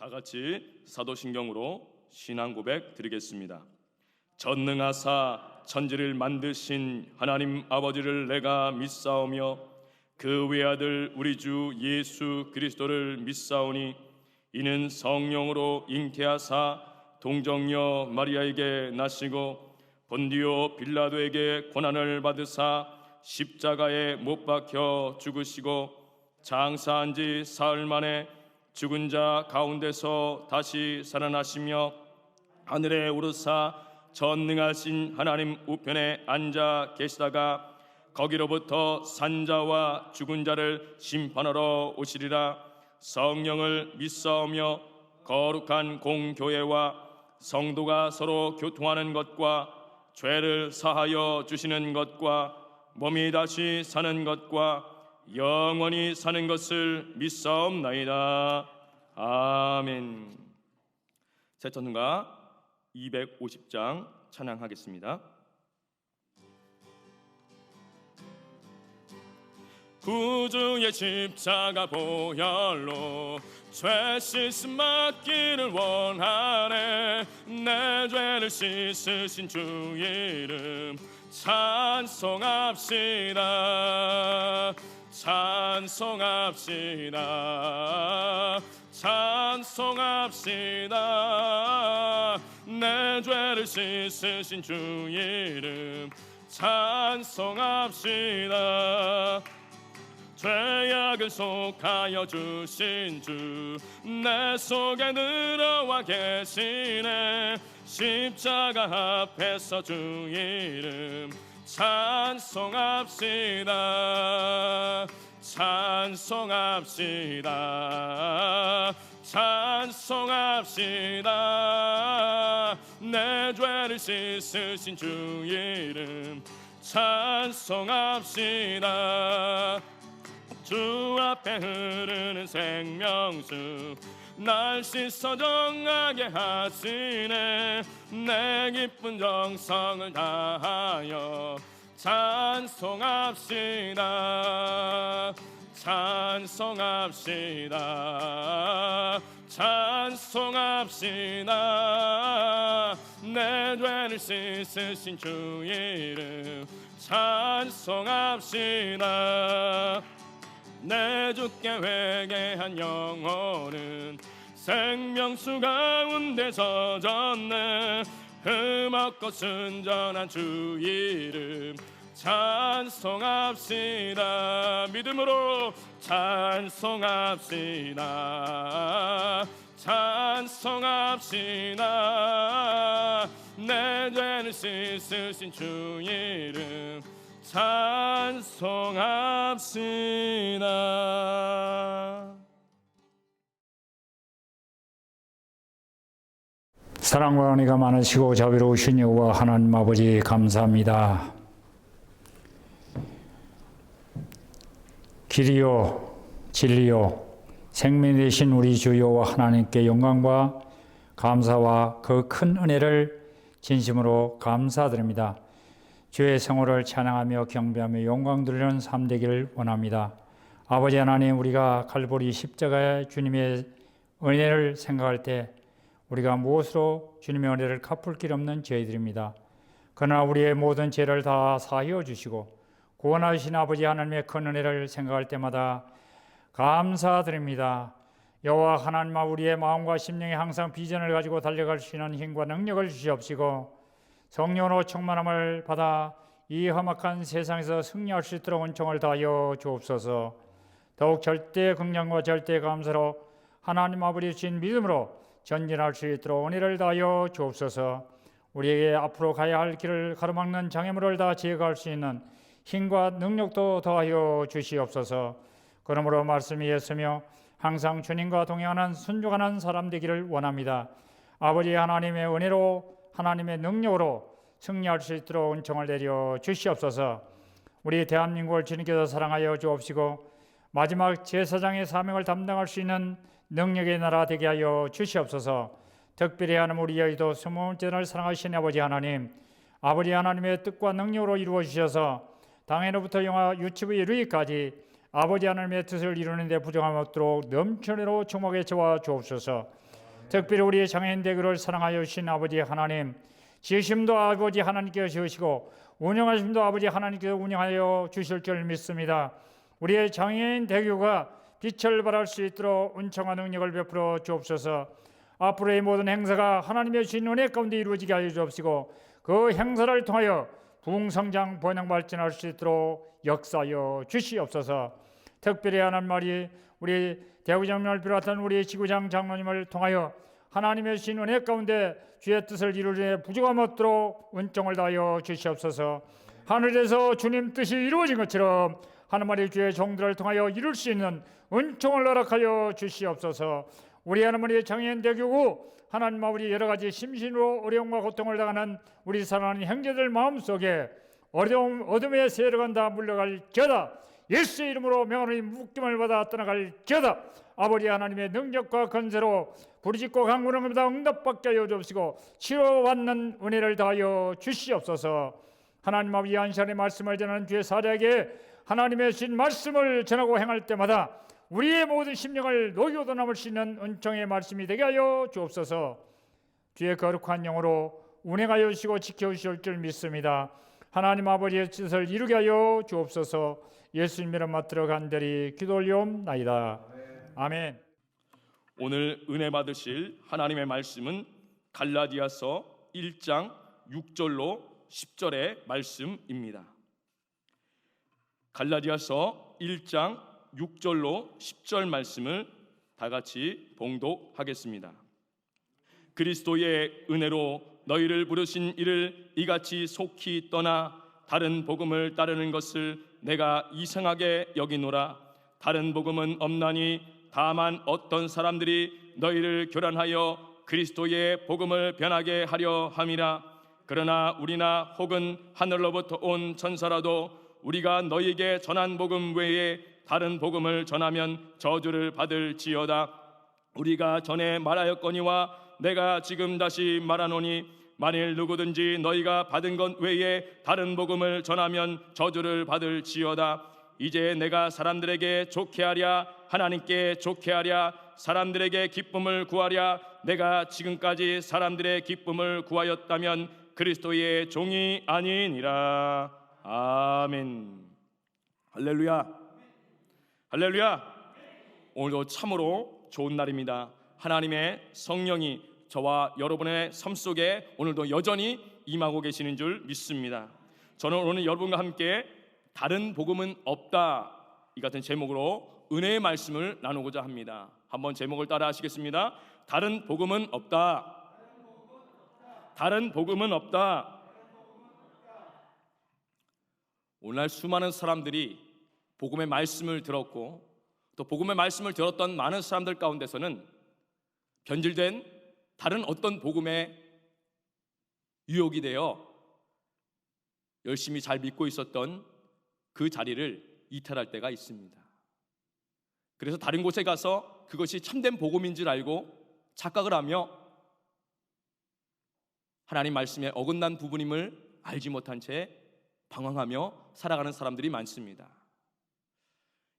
다 같이 사도신경으로 신앙 고백 드리겠습니다. 전능하사 천지를 만드신 하나님 아버지를 내가 믿사오며 그 외아들 우리 주 예수 그리스도를 믿사오니 이는 성령으로 잉태하사 동정녀 마리아에게 나시고 본디오 빌라도에게 고난을 받으사 십자가에 못 박혀 죽으시고 장사한 지 사흘 만에 죽은 자 가운데서 다시 살아나시며 하늘에 오르사 전능하신 하나님 우편에 앉아 계시다가 거기로부터 산자와 죽은 자를 심판하러 오시리라. 성령을 믿사오며 거룩한 공교회와 성도가 서로 교통하는 것과 죄를 사하여 주시는 것과 몸이 다시 사는 것과 영원히 사는 것을 믿사옵나이다. 아멘. 새 찬송가 250장 찬양하겠습니다. 구주의 십자가 보혈로 죄 씻음 맡기를 원하네. 내 죄를 씻으신 주 이름 찬송합시다. 찬송합시다. 찬송합시다. 내 죄를 씻으신 주 이름 찬송합시다. 죄악을 속하여 주신 주 내 속에 들어와 계시네. 십자가 앞에서 주 이름 찬송합시다. 찬송합시다. 찬송합시다. 내 죄를 씻으신 주 이름 찬송합시다. 주 앞에 흐르는 생명수 날 씻어 정하게 하시네. 내 기쁜 정성을 다하여 찬송합시다. 찬송합시다. 찬송합시다. 내 죄를 씻으신 주 이름 찬송합시다. 내 주께 회개한 영혼은 생명수 가운데 젖었네. 흠없고 순전한 주 이름 찬송합시다. 믿음으로 찬송합시다. 찬송합시다. 내 죄를 씻으신 주 이름 찬송합시다. 사랑과 은혜가 많으시고 자비로우신 여호와 하나님 아버지 감사합니다. 길이요 진리요 생명 되신 우리 주 여호와 하나님께 영광과 감사와 그 큰 은혜를 진심으로 감사드립니다. 주의 성호를 찬양하며 경배하며 영광 드리는 삶 되기를 원합니다. 아버지 하나님, 우리가 갈보리 십자가의 주님의 은혜를 생각할 때 우리가 무엇으로 주님의 은혜를 갚을 길 없는 죄들입니다. 그러나 우리의 모든 죄를 다 사하여 주시고 구원하신 아버지 하나님의 큰 은혜를 생각할 때마다 감사드립니다. 여호와 하나님, 우리의 마음과 심령에 항상 비전을 가지고 달려갈 수 있는 힘과 능력을 주시옵시고 성령으로 충만함을 받아 이 험악한 세상에서 승리할 수 있도록 은총을 다하여 주옵소서. 더욱 절대 긍휼과 절대 감사로 하나님 아버지 주신 믿음으로 전진할 수 있도록 은혜를 다하여 주옵소서. 우리에게 앞으로 가야 할 길을 가로막는 장애물을 다 제거할 수 있는 힘과 능력도 더하여 주시옵소서. 그러므로 말씀이 예수며 항상 주님과 동행하는 순종하는 사람 되기를 원합니다. 아버지 하나님의 은혜로 하나님의 능력으로 승리할 수 있도록 은총을 내려 주시옵소서. 우리 대한민국을 주님께서 사랑하여 주옵시고 마지막 제사장의 사명을 담당할 수 있는 능력의 나라 되게 하여 주시옵소서. 특별히 하나님 우리 여의도 스물째를 사랑하신 아버지 하나님, 아버지 하나님의 뜻과 능력으로 이루어 주셔서 당해로부터 영화 유치부에 이르기까지 아버지 하나님의 뜻을 이루는 데 부정함 없도록 넘쳐내로 충만하게 채워 주옵소서. 특별히 우리의 장애인 대교를 사랑하여 주신 아버지 하나님, 지으심도 아버지 하나님께서 지으시고 운영하심도 아버지 하나님께서 운영하여 주실 줄 믿습니다. 우리의 장애인 대교가 빛을 발할 수 있도록 은총과 능력을 베풀어 주옵소서. 앞으로의 모든 행사가 하나님의 주신 은혜 가운데 이루어지게 하여 주옵시고 그 행사를 통하여 부흥성장 번영 발전할 수 있도록 역사하여 주시옵소서. 특별히 하나님 말이 우리 대구장로를 비롯한 우리 지구장 장로님을 통하여 하나님의 주신 은혜 가운데 주의 뜻을 이루는 부족함 없도록 은총을 다하여 주시옵소서. 하늘에서 주님 뜻이 이루어진 것처럼 하나님의 주의 종들을 통하여 이룰 수 있는 은총을 허락하여 주시옵소서. 우리 하나님의 장애인 대교구 하나님과 우리 여러 가지 심신으로 어려움과 고통을 당하는 우리 사랑하는 형제들 마음속에 어둠의 세력은 다 물러갈지어다. 예수의 이름으로 명하노니 묶임을 받아 떠나갈지어다. 아버지 하나님의 능력과 건세로 부르짖고 간구하는것보다 응답받게 하여 주옵시고 치료받는 은혜를 다하여 주시옵소서. 하나님 아버지 한 시간의 말씀을 전하는 주의 사자에게 하나님의 신 말씀을 전하고 행할 때마다 우리의 모든 심령을 녹이고도 남을 수 있는 은총의 말씀이 되게 하여 주옵소서. 주의 거룩한 영으로 운행하여 주시고 지켜주실 줄 믿습니다. 하나님 아버지의 뜻을 이루게 하여 주옵소서. 예수님 이름 받들어 간절히 기도 올리옵나이다. 아멘. 오늘 은혜 받으실 하나님의 말씀은 갈라디아서 1장 6절로 10절의 말씀입니다. 갈라디아서 1장 6절로 10절 말씀을 다 같이 봉독하겠습니다. 그리스도의 은혜로 너희를 부르신 이를 이같이 속히 떠나 다른 복음을 따르는 것을 내가 이상하게 여기노라. 다른 복음은 없나니 다만 어떤 사람들이 너희를 교란하여 그리스도의 복음을 변하게 하려 함이라. 그러나 우리나 혹은 하늘로부터 온 천사라도 우리가 너희에게 전한 복음 외에 다른 복음을 전하면 저주를 받을지어다. 우리가 전에 말하였거니와 내가 지금 다시 말하노니 만일 누구든지 너희가 받은 것 외에 다른 복음을 전하면 저주를 받을지어다. 이제 내가 사람들에게 좋게 하랴 하나님께 좋게 하랴 사람들에게 기쁨을 구하랴 내가 지금까지 사람들의 기쁨을 구하였다면 그리스도의 종이 아니니라. 아멘. 할렐루야. 할렐루야. 오늘도 참으로 좋은 날입니다. 하나님의 성령이 저와 여러분의 삶 속에 오늘도 여전히 임하고 계시는 줄 믿습니다. 저는 오늘 여러분과 함께 다른 복음은 없다 이 같은 제목으로 은혜의 말씀을 나누고자 합니다. 한번 제목을 따라 하시겠습니다. 다른 복음은 없다. 다른 복음은 없다. 오늘날 수많은 사람들이 복음의 말씀을 들었고 또 복음의 말씀을 들었던 많은 사람들 가운데서는 변질된 다른 어떤 복음의 유혹이 되어 열심히 잘 믿고 있었던 그 자리를 이탈할 때가 있습니다. 그래서 다른 곳에 가서 그것이 참된 복음인 줄 알고 착각을 하며 하나님 말씀에 어긋난 부분임을 알지 못한 채 방황하며 살아가는 사람들이 많습니다.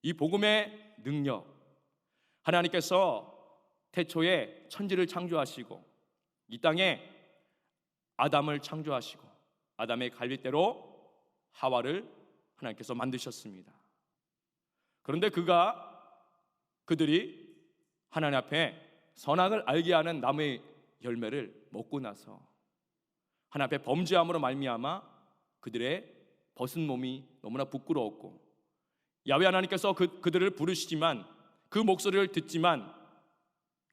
이 복음의 능력, 하나님께서 태초에 천지를 창조하시고 이 땅에 아담을 창조하시고 아담의 갈빗대로 하와를 하나님께서 만드셨습니다. 그런데 그들이 하나님 앞에 선악을 알게 하는 나무의 열매를 먹고 나서 하나님 앞에 범죄함으로 말미암아 그들의 벗은 몸이 너무나 부끄러웠고 야훼 하나님께서 그들을 부르시지만 그 목소리를 듣지만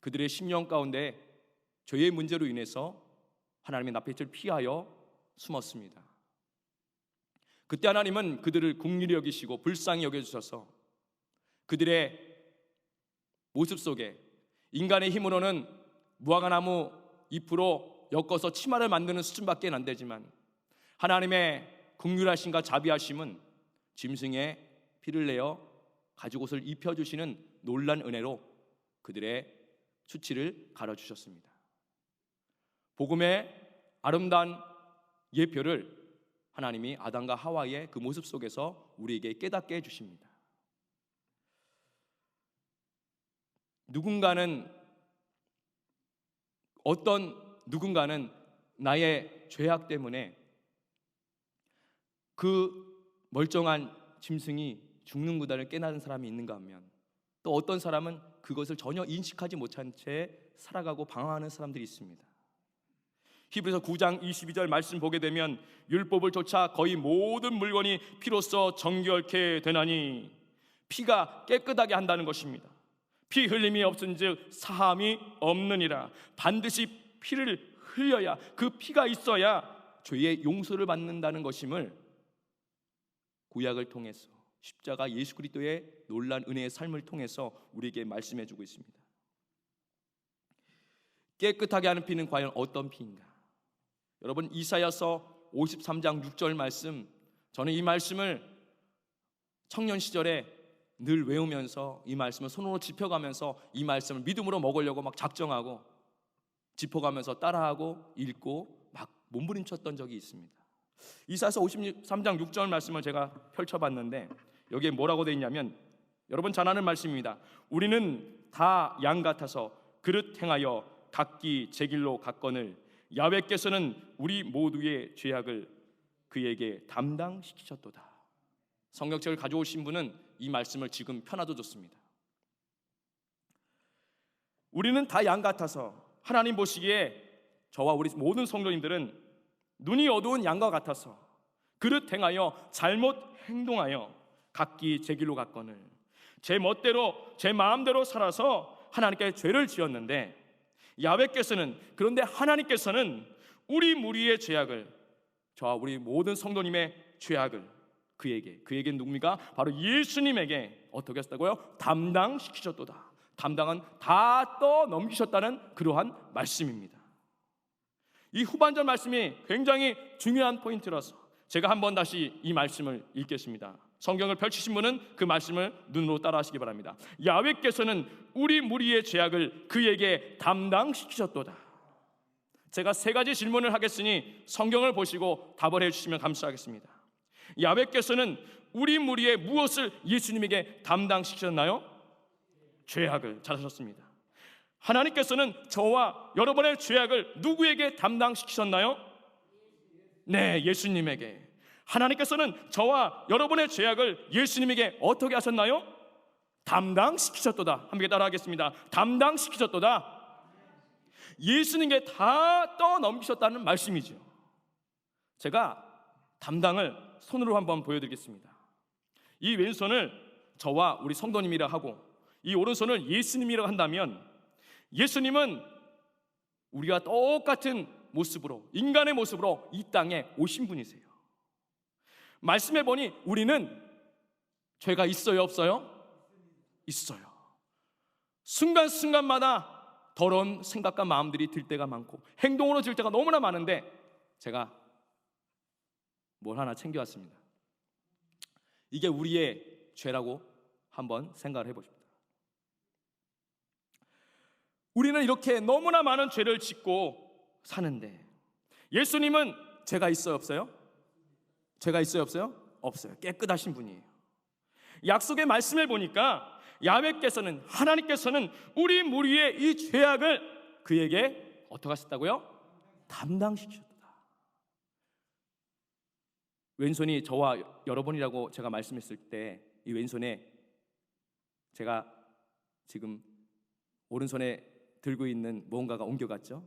그들의 심령 가운데 죄의 문제로 인해서 하나님의 낯빛을 피하여 숨었습니다. 그때 하나님은 그들을 긍휼히 여기시고 불쌍히 여겨주셔서 그들의 모습 속에 인간의 힘으로는 무화과나무 잎으로 엮어서 치마를 만드는 수준밖에 안 되지만 하나님의 긍휼하심과 자비하심은 짐승의 피를 내어 가죽옷을 입혀주시는 놀란 은혜로 그들의 수치를 가려주셨습니다. 복음의 아름다운 예표를 하나님이 아담과 하와의 그 모습 속에서 우리에게 깨닫게 해주십니다. 누군가는 어떤 누군가는 나의 죄악 때문에 그 멀쩡한 짐승이 죽는구나를 깨달은 사람이 있는가 하면, 또 어떤 사람은 그것을 전혀 인식하지 못한 채 살아가고 방황하는 사람들이 있습니다. 히브리서 9장 22절 말씀 보게 되면 율법을 쫓아 거의 모든 물건이 피로써 정결케 되나니, 피가 깨끗하게 한다는 것입니다. 피 흘림이 없은즉 사함이 없느니라. 반드시 피를 흘려야, 그 피가 있어야 죄의 용서를 받는다는 것임을 구약을 통해서, 십자가 예수 그리스도의 놀란 은혜의 삶을 통해서 우리에게 말씀해 주고 있습니다. 깨끗하게 하는 피는 과연 어떤 피인가? 여러분, 이사야서 53장 6절 말씀, 저는 이 말씀을 청년 시절에 늘 외우면서 이 말씀을 손으로 짚어가면서 이 말씀을 믿음으로 먹으려고 막 작정하고 짚어가면서 따라하고 읽고 막 몸부림쳤던 적이 있습니다. 이사야서 53장 6절 말씀을 제가 펼쳐봤는데 여기에 뭐라고 되어 있냐면, 여러분 잘 아는 말씀입니다. 우리는 다 양 같아서 그릇 행하여 각기 제 길로 갔거늘 야훼께서는 우리 모두의 죄악을 그에게 담당시키셨도다. 성경책을 가져오신 분은 이 말씀을 지금 펴놔도 좋습니다. 우리는 다 양 같아서, 하나님 보시기에 저와 우리 모든 성도님들은 눈이 어두운 양과 같아서 그릇 행하여 잘못 행동하여 각기 제 길로 갔거늘 제 멋대로 제 마음대로 살아서 하나님께 죄를 지었는데, 야훼께서는, 그런데 하나님께서는 우리 무리의 죄악을, 저와 우리 모든 성도님의 죄악을 그에게 누굽니까? 바로 예수님에게 어떻게 했다고요? 담당시키셨도다. 담당은 다 떠넘기셨다는 그러한 말씀입니다. 이 후반절 말씀이 굉장히 중요한 포인트라서 제가 한번 다시 이 말씀을 읽겠습니다. 성경을 펼치신 분은 그 말씀을 눈으로 따라하시기 바랍니다. 야훼께서는 우리 무리의 죄악을 그에게 담당시키셨도다. 제가 세 가지 질문을 하겠으니 성경을 보시고 답을 해주시면 감사하겠습니다. 야훼께서는 우리 무리의 무엇을 예수님에게 담당시키셨나요? 죄악을. 잘하셨습니다. 하나님께서는 저와 여러분의 죄악을 누구에게 담당시키셨나요? 네, 예수님에게. 하나님께서는 저와 여러분의 죄악을 예수님에게 어떻게 하셨나요? 담당시키셨도다. 함께 따라하겠습니다. 담당시키셨도다. 예수님께 다 떠넘기셨다는 말씀이죠. 제가 담당을 손으로 한번 보여드리겠습니다. 이 왼손을 저와 우리 성도님이라 하고 이 오른손을 예수님이라고 한다면, 예수님은 우리가 똑같은 모습으로, 인간의 모습으로 이 땅에 오신 분이세요. 말씀해 보니 우리는 죄가 있어요, 없어요? 있어요. 순간순간마다 더러운 생각과 마음들이 들 때가 많고 행동으로 들 때가 너무나 많은데, 제가 뭘 하나 챙겨왔습니다. 이게 우리의 죄라고 한번 생각을 해보십니다. 우리는 이렇게 너무나 많은 죄를 짓고 사는데, 예수님은 죄가 있어요, 없어요? 죄가 있어요, 없어요? 없어요. 깨끗하신 분이에요. 약속의 말씀을 보니까 야훼께서는, 하나님께서는 우리 무리의 이 죄악을 그에게 어떻게 하셨다고요? 담당시키셨다. 왼손이 저와 여러분이라고 제가 말씀했을 때, 이 왼손에 제가 지금 오른손에 들고 있는 무언가가 옮겨갔죠?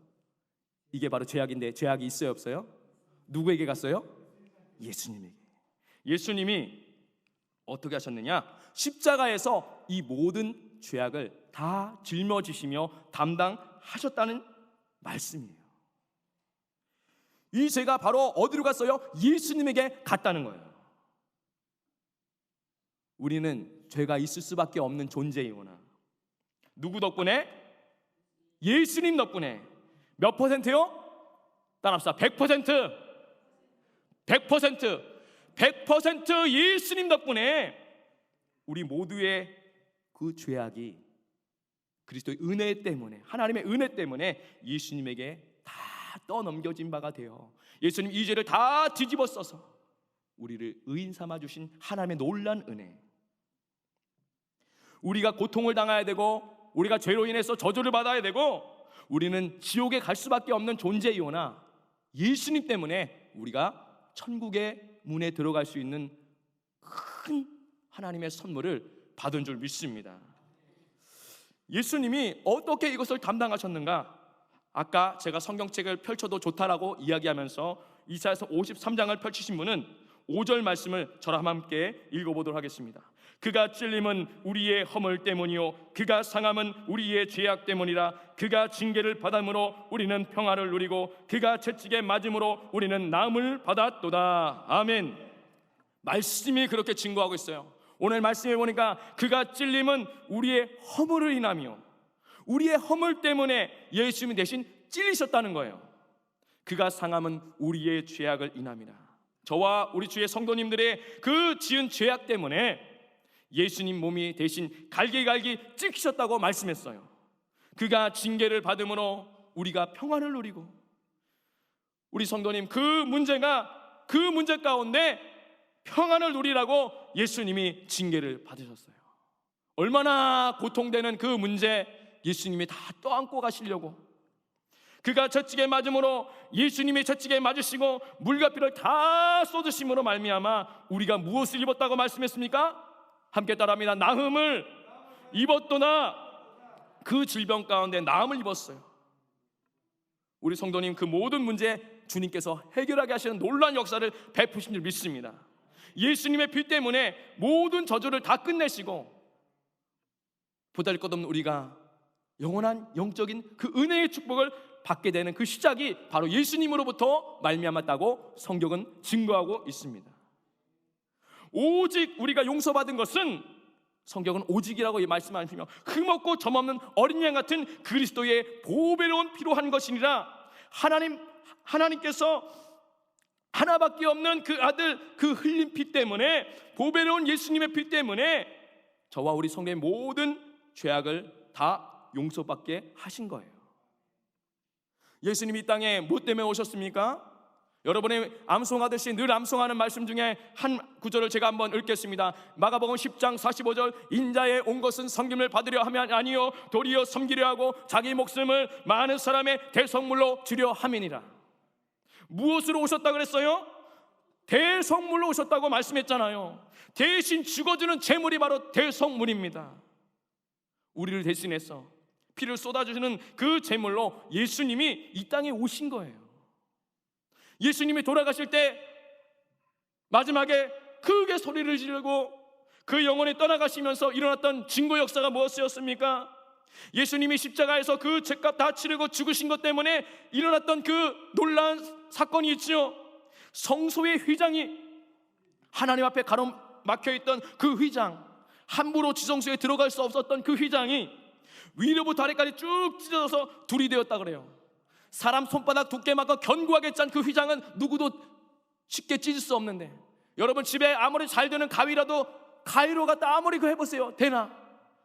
이게 바로 죄악인데, 죄악이 있어요, 없어요? 누구에게 갔어요? 예수님에게. 예수님이 어떻게 하셨느냐? 십자가에서 이 모든 죄악을 다 짊어지시며 담당하셨다는 말씀이에요. 이 죄가 바로 어디로 갔어요? 예수님에게 갔다는 거예요. 우리는 죄가 있을 수밖에 없는 존재이오나, 누구 덕분에? 예수님 덕분에. 몇 퍼센트요? 따라합시다. 100%. 100% 예수님 덕분에 우리 모두의 그 죄악이 그리스도의 은혜 때문에, 하나님의 은혜 때문에 예수님에게 다 떠넘겨진 바가 되어, 예수님 이 죄를 다 뒤집어 써서 우리를 의인 삼아 주신 하나님의 놀란 은혜. 우리가 고통을 당해야 되고, 우리가 죄로 인해서 저주를 받아야 되고, 우리는 지옥에 갈 수밖에 없는 존재이오나 예수님 때문에 우리가 천국의 문에 들어갈 수 있는 큰 하나님의 선물을 받은 줄 믿습니다. 예수님이 어떻게 이것을 감당하셨는가? 아까 제가 성경책을 펼쳐도 좋다라고 이야기하면서 이사야서 53장을 펼치신 분은 5절 말씀을 저랑 함께 읽어보도록 하겠습니다. 그가 찔림은 우리의 허물 때문이요 그가 상함은 우리의 죄악 때문이라. 그가 징계를 받음으로 우리는 평화를 누리고 그가 채찍에 맞음으로 우리는 나음을 받았도다. 아멘. 말씀이 그렇게 증거하고 있어요. 오늘 말씀해 보니까 그가 찔림은 우리의 허물을 인하며 우리의 허물 때문에 예수님이 대신 찔리셨다는 거예요. 그가 상함은 우리의 죄악을 인함이라. 저와 우리 주의 성도님들의 그 지은 죄악 때문에 예수님 몸이 대신 갈기갈기 찍히셨다고 말씀했어요. 그가 징계를 받음으로 우리가 평안을 누리고, 우리 성도님 그 문제 가운데 평안을 누리라고 예수님이 징계를 받으셨어요. 얼마나 고통되는 그 문제 예수님이 다 떠안고 가시려고. 그가 채찍에 맞음으로, 예수님이 채찍에 맞으시고 물과 피를 다 쏟으심으로 말미암아 우리가 무엇을 입었다고 말씀했습니까? 함께 따라합니다. 나음을 입었도나, 그 질병 가운데 나음을 입었어요. 우리 성도님 그 모든 문제 주님께서 해결하게 하시는 놀라운 역사를 베푸신 줄 믿습니다. 예수님의 피 때문에 모든 저주를 다 끝내시고 보잘것없는 우리가 영원한 영적인 그 은혜의 축복을 받게 되는 그 시작이 바로 예수님으로부터 말미암았다고 성경은 증거하고 있습니다. 오직 우리가 용서받은 것은, 성경은 오직이라고 말씀하시며 흠없고 점없는 어린 양 같은 그리스도의 보배로운 피로 한 것이니라. 하나님께서 하나밖에 없는 그 아들 그 흘린 피 때문에, 보배로운 예수님의 피 때문에 저와 우리 성도의 모든 죄악을 다 용서받게 하신 거예요. 예수님이 이 땅에 뭐 때문에 오셨습니까? 여러분이 암송하듯이 늘 암송하는 말씀 중에 한 구절을 제가 한번 읽겠습니다. 마가복음 10장 45절, 인자에 온 것은 섬김을 받으려 하면 아니요 도리어 섬기려 하고 자기 목숨을 많은 사람의 대성물로 주려 함이니라. 무엇으로 오셨다 그랬어요? 대성물로 오셨다고 말씀했잖아요. 대신 죽어주는 제물이 바로 대성물입니다. 우리를 대신해서 피를 쏟아주시는 그 제물로 예수님이 이 땅에 오신 거예요. 예수님이 돌아가실 때 마지막에 크게 소리를 지르고 그 영혼이 떠나가시면서 일어났던 증거 역사가 무엇이었습니까? 예수님이 십자가에서 그 죄값 다 치르고 죽으신 것 때문에 일어났던 그 놀라운 사건이 있죠. 성소의 휘장이, 하나님 앞에 가로막혀있던 그 휘장, 함부로 지성소에 들어갈 수 없었던 그 휘장이 위로부터 아래까지 쭉 찢어져서 둘이 되었다 그래요. 사람 손바닥 두께만큼 견고하게 짠 그 휘장은 누구도 쉽게 찢을 수 없는데, 여러분 집에 아무리 잘 되는 가위라도 가위로 갖다 아무리 해보세요. 되나?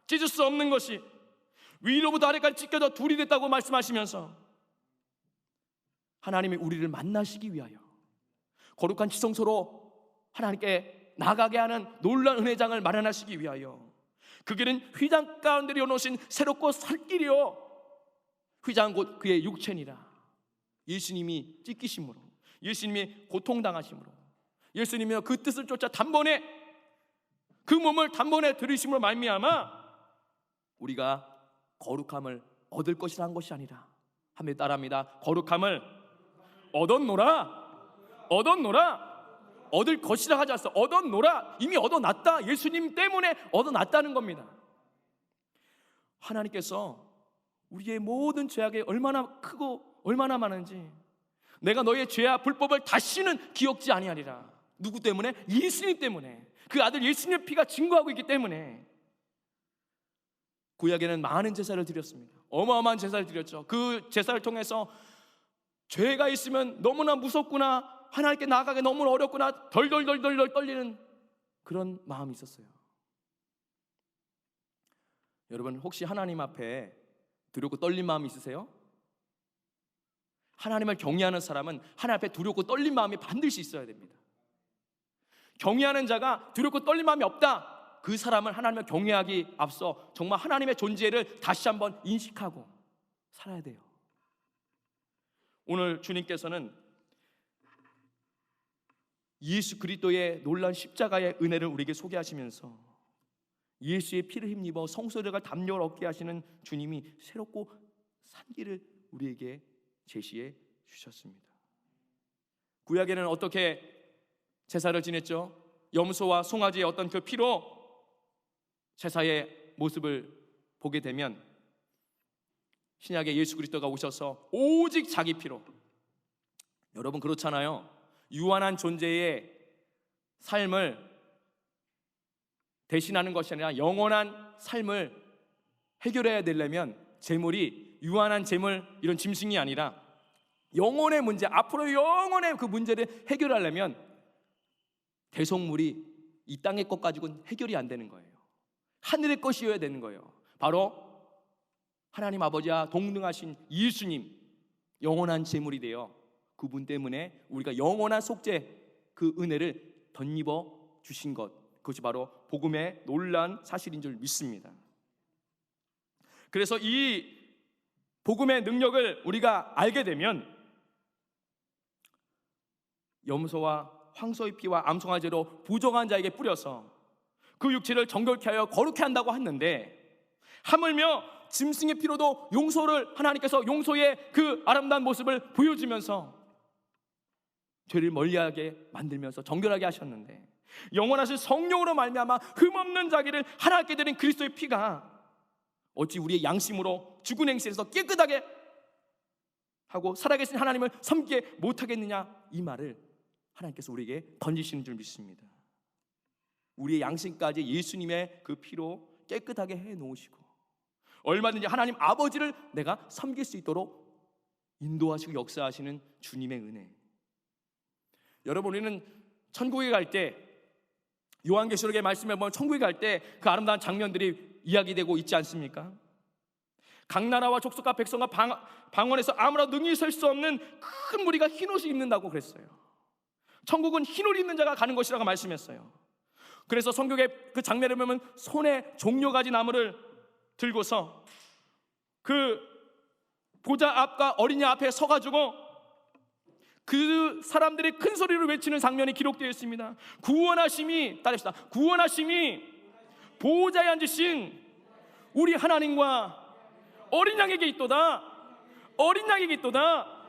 찢을 수 없는 것이 위로부터 아래까지 찢겨져 둘이 됐다고 말씀하시면서 하나님이 우리를 만나시기 위하여 거룩한 지성소로 하나님께 나가게 하는 놀라운 은혜장을 마련하시기 위하여, 그 길은 휘장 가운데 놓으신 새롭고 살 길이요 휘장은 곧 그의 육체니라. 예수님이 찢기심으로, 예수님이 고통당하심으로, 예수님이 그 뜻을 쫓아 단번에 그 몸을 단번에 들이심으로 말미암아 우리가 거룩함을 얻을 것이라 한 것이 아니라, 함께 따라합니다. 거룩함을 얻었노라. 얻을 것이라 하지 않았어. 얻었노라. 이미 얻어놨다. 예수님 때문에 얻어놨다는 겁니다. 하나님께서 우리의 모든 죄악이 얼마나 크고 얼마나 많은지, 내가 너의 죄와 불법을 다시는 기억지 아니하리라. 누구 때문에? 예수님 때문에. 그 아들 예수님의 피가 증거하고 있기 때문에. 구약에는 많은 제사를 드렸습니다. 어마어마한 제사를 드렸죠. 그 제사를 통해서 죄가 있으면 너무나 무섭구나, 하나님께 나아가기 너무 어렵구나, 덜덜덜덜 떨리는 그런 마음이 있었어요. 여러분 혹시 하나님 앞에 두렵고 떨린 마음이 있으세요? 하나님을 경외하는 사람은 하나님 앞에 두렵고 떨린 마음이 반드시 있어야 됩니다. 경외하는 자가 두렵고 떨린 마음이 없다, 그 사람은 하나님을 경외하기 앞서 정말 하나님의 존재를 다시 한번 인식하고 살아야 돼요. 오늘 주님께서는 예수 그리스도의 놀라운 십자가의 은혜를 우리에게 소개하시면서 예수의 피를 힘입어 성소를 담력을 얻게 하시는 주님이 새롭고 산 길을 우리에게 제시해 주셨습니다. 구약에는 어떻게 제사를 지냈죠? 염소와 송아지의 어떤 그 피로 제사의 모습을 보게 되면 신약에 예수 그리스도가 오셔서 오직 자기 피로, 여러분 그렇잖아요. 유한한 존재의 삶을 대신하는 것이 아니라 영원한 삶을 해결해야 되려면 제물이 유한한 제물 이런 짐승이 아니라 영혼의 문제, 앞으로 영혼의 그 문제를 해결하려면 대속물이 이 땅의 것 가지고는 해결이 안 되는 거예요. 하늘의 것이어야 되는 거예요. 바로 하나님 아버지와 동등하신 예수님, 영원한 제물이 되어 그분 때문에 우리가 영원한 속죄 그 은혜를 덧입어 주신 것, 그것이 바로 복음의 놀라운 사실인 줄 믿습니다. 그래서 이 복음의 능력을 우리가 알게 되면 염소와 황소의 피와 암송아지로 부정한 자에게 뿌려서 그 육체를 정결케 하여 거룩케 한다고 했는데, 하물며 짐승의 피로도 용서를, 하나님께서 용서의 그 아름다운 모습을 보여주면서 죄를 멀리하게 만들면서 정결하게 하셨는데, 영원하신 성령으로 말미암아 흠없는 자기를 하나님께 드린 그리스도의 피가 어찌 우리의 양심으로 죽은 행실에서 깨끗하게 하고 살아계신 하나님을 섬기게 못하겠느냐, 이 말을 하나님께서 우리에게 던지시는 줄 믿습니다. 우리의 양심까지 예수님의 그 피로 깨끗하게 해놓으시고 얼마든지 하나님 아버지를 내가 섬길 수 있도록 인도하시고 역사하시는 주님의 은혜. 여러분, 우리는 천국에 갈 때, 요한계시록의 말씀에 보면 천국에 갈 때 그 아름다운 장면들이 이야기되고 있지 않습니까? 각 나라와 족속과 백성과 방언에서 아무나 능히 설 수 없는 큰 무리가 흰옷을 입는다고 그랬어요. 천국은 흰옷 입는 자가 가는 것이라고 말씀했어요. 그래서 성경의 그 장면을 보면 손에 종려가지 나무를 들고서 그 보좌 앞과 어린이 앞에 서가지고 그 사람들이 큰 소리로 외치는 장면이 기록되어 있습니다. 구원하심이, 따릅시다, 구원하심이 보호자에 앉으신 우리 하나님과 어린 양에게 있도다. 어린 양에게 있도다.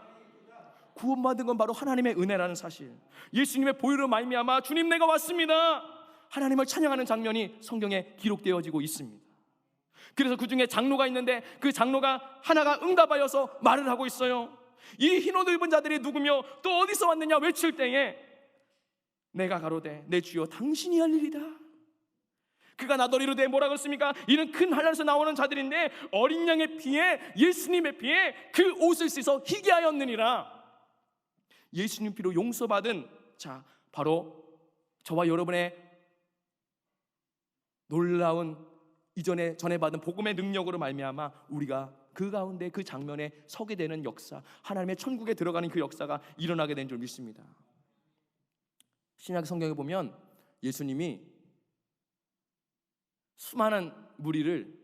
구원받은 건 바로 하나님의 은혜라는 사실, 예수님의 보혈로 말미암아 주님 내가 왔습니다, 하나님을 찬양하는 장면이 성경에 기록되어지고 있습니다. 그래서 그 중에 장로가 있는데 그 장로가 하나가 응답하여서 말을 하고 있어요. 이 흰옷 입은 자들이 누구며 또 어디서 왔느냐 외칠 때에 내가 가로되 내 주여 당신이 할 일이다. 그가 나더러 이르되 뭐라 그랬습니까? 이는 큰 환난에서 나오는 자들인데 어린 양의 피에, 예수님의 피에 그 옷을 씻어 희게 하였느니라. 예수님 피로 용서받은 자, 바로 저와 여러분의 놀라운 이전에 전해받은 복음의 능력으로 말미암아 우리가 그 가운데 그 장면에 서게 되는 역사, 하나님의 천국에 들어가는 그 역사가 일어나게 된 줄 믿습니다. 신약 성경에 보면 예수님이 수많은 무리를,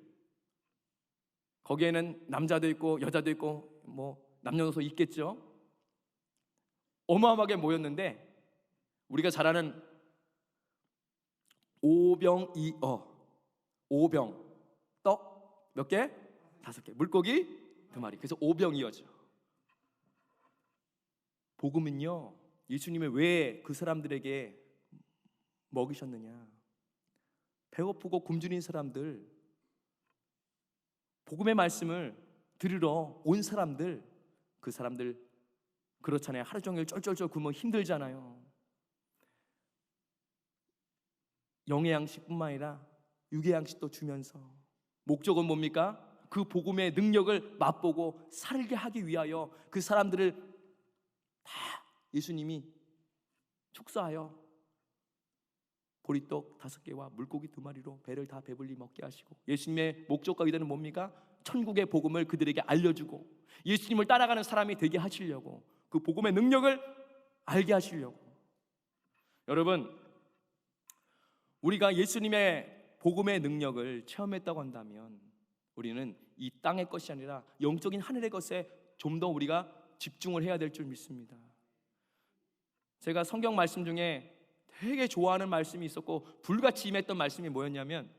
거기에는 남자도 있고 여자도 있고 뭐 남녀노소 있겠죠, 어마어마하게 모였는데 우리가 잘 아는 오병이어, 오병, 떡 몇 개? 5개, 물고기 2마리. 그래서 오병이어죠. 복음은요, 예수님이 왜 그 사람들에게 먹이셨느냐, 배고프고 굶주린 사람들, 복음의 말씀을 들으러 온 사람들, 그 사람들 그렇잖아요. 하루 종일 쩔쩔쩔 굶으면 힘들잖아요. 영의 양식뿐만 아니라 육의 양식도 주면서, 목적은 뭡니까? 그 복음의 능력을 맛보고 살게 하기 위하여 그 사람들을 다 예수님이 축사하여 보리떡 5개와 물고기 2마리로 배를 다 배불리 먹게 하시고, 예수님의 목적과 의도는 뭡니까? 천국의 복음을 그들에게 알려주고 예수님을 따라가는 사람이 되게 하시려고, 그 복음의 능력을 알게 하시려고. 여러분, 우리가 예수님의 복음의 능력을 체험했다고 한다면 우리는 이 땅의 것이 아니라 영적인 하늘의 것에 좀 더 우리가 집중을 해야 될 줄 믿습니다. 제가 성경 말씀 중에 되게 좋아하는 말씀이 있었고 불같이 임했던 말씀이 뭐였냐면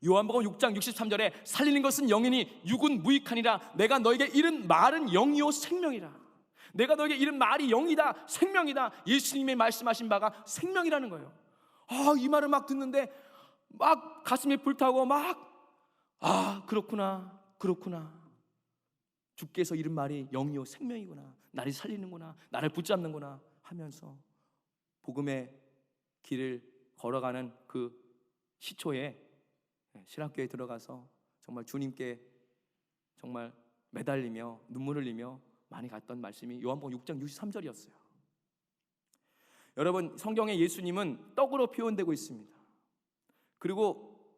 요한복음 6장 63절에 살리는 것은 영이니 육은 무익하니라. 내가 너에게 이른 말은 영이요 생명이라. 내가 너에게 이른 말이 영이다, 생명이다. 예수님이 말씀하신 바가 생명이라는 거예요. 이 말을 막 듣는데 막 가슴이 불타고 그렇구나. 주께서 이른 말이 영이요 생명이구나. 나를 살리는구나. 나를 붙잡는구나 하면서 복음의 길을 걸어가는 그 시초에 신학교에 들어가서 정말 주님께 정말 매달리며 눈물 흘리며 많이 갔던 말씀이 요한복음 6장 63절이었어요. 여러분, 성경에 예수님은 떡으로 표현되고 있습니다. 그리고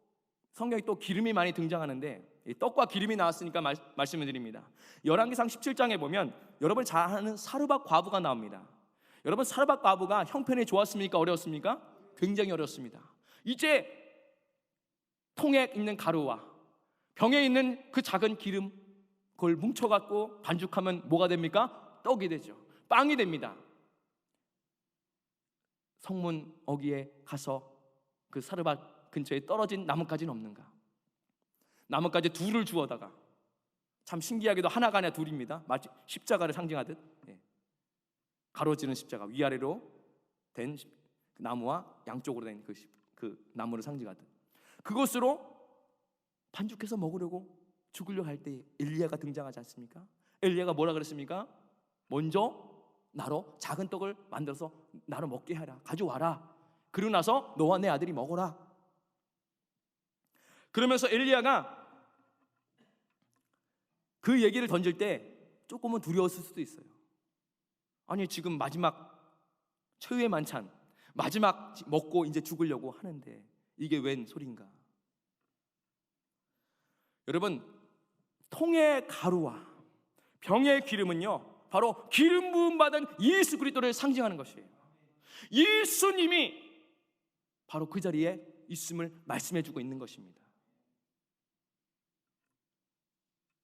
성경에 또 기름이 많이 등장하는데 떡과 기름이 나왔으니까 말씀을 드립니다. 열왕기상 17장에 보면 여러분 잘 아는 사르밧 과부가 나옵니다. 여러분, 사르밧 과부가 형편이 좋았습니까? 어려웠습니까? 굉장히 어려웠습니다. 이제 통에 있는 가루와 병에 있는 그 작은 기름, 그걸 뭉쳐갖고 반죽하면 뭐가 됩니까? 떡이 되죠. 빵이 됩니다. 성문 어귀에 가서 그 사르밧 근처에 떨어진 나뭇가지는 없는가? 나뭇가지 둘을 주워다가, 참 신기하게도 하나가 아니라 둘입니다. 마치 십자가를 상징하듯 가로지른 십자가, 위아래로 된 나무와 양쪽으로 된 그 나무를 상징하듯 그것으로 반죽해서 먹으려고 죽으려고 할 때 엘리야가 등장하지 않습니까? 엘리야가 뭐라 그랬습니까? 먼저 나로 작은 떡을 만들어서 나로 먹게 하라, 가져와라. 그러고 나서 너와 내 아들이 먹어라. 그러면서 엘리야가 그 얘기를 던질 때 조금은 두려웠을 수도 있어요. 아니, 지금 마지막 최후의 만찬, 마지막 먹고 이제 죽으려고 하는데 이게 웬 소린가? 여러분, 통의 가루와 병의 기름은요, 바로 기름 부음 받은 예수 그리스도를 상징하는 것이에요. 예수님이 바로 그 자리에 있음을 말씀해 주고 있는 것입니다.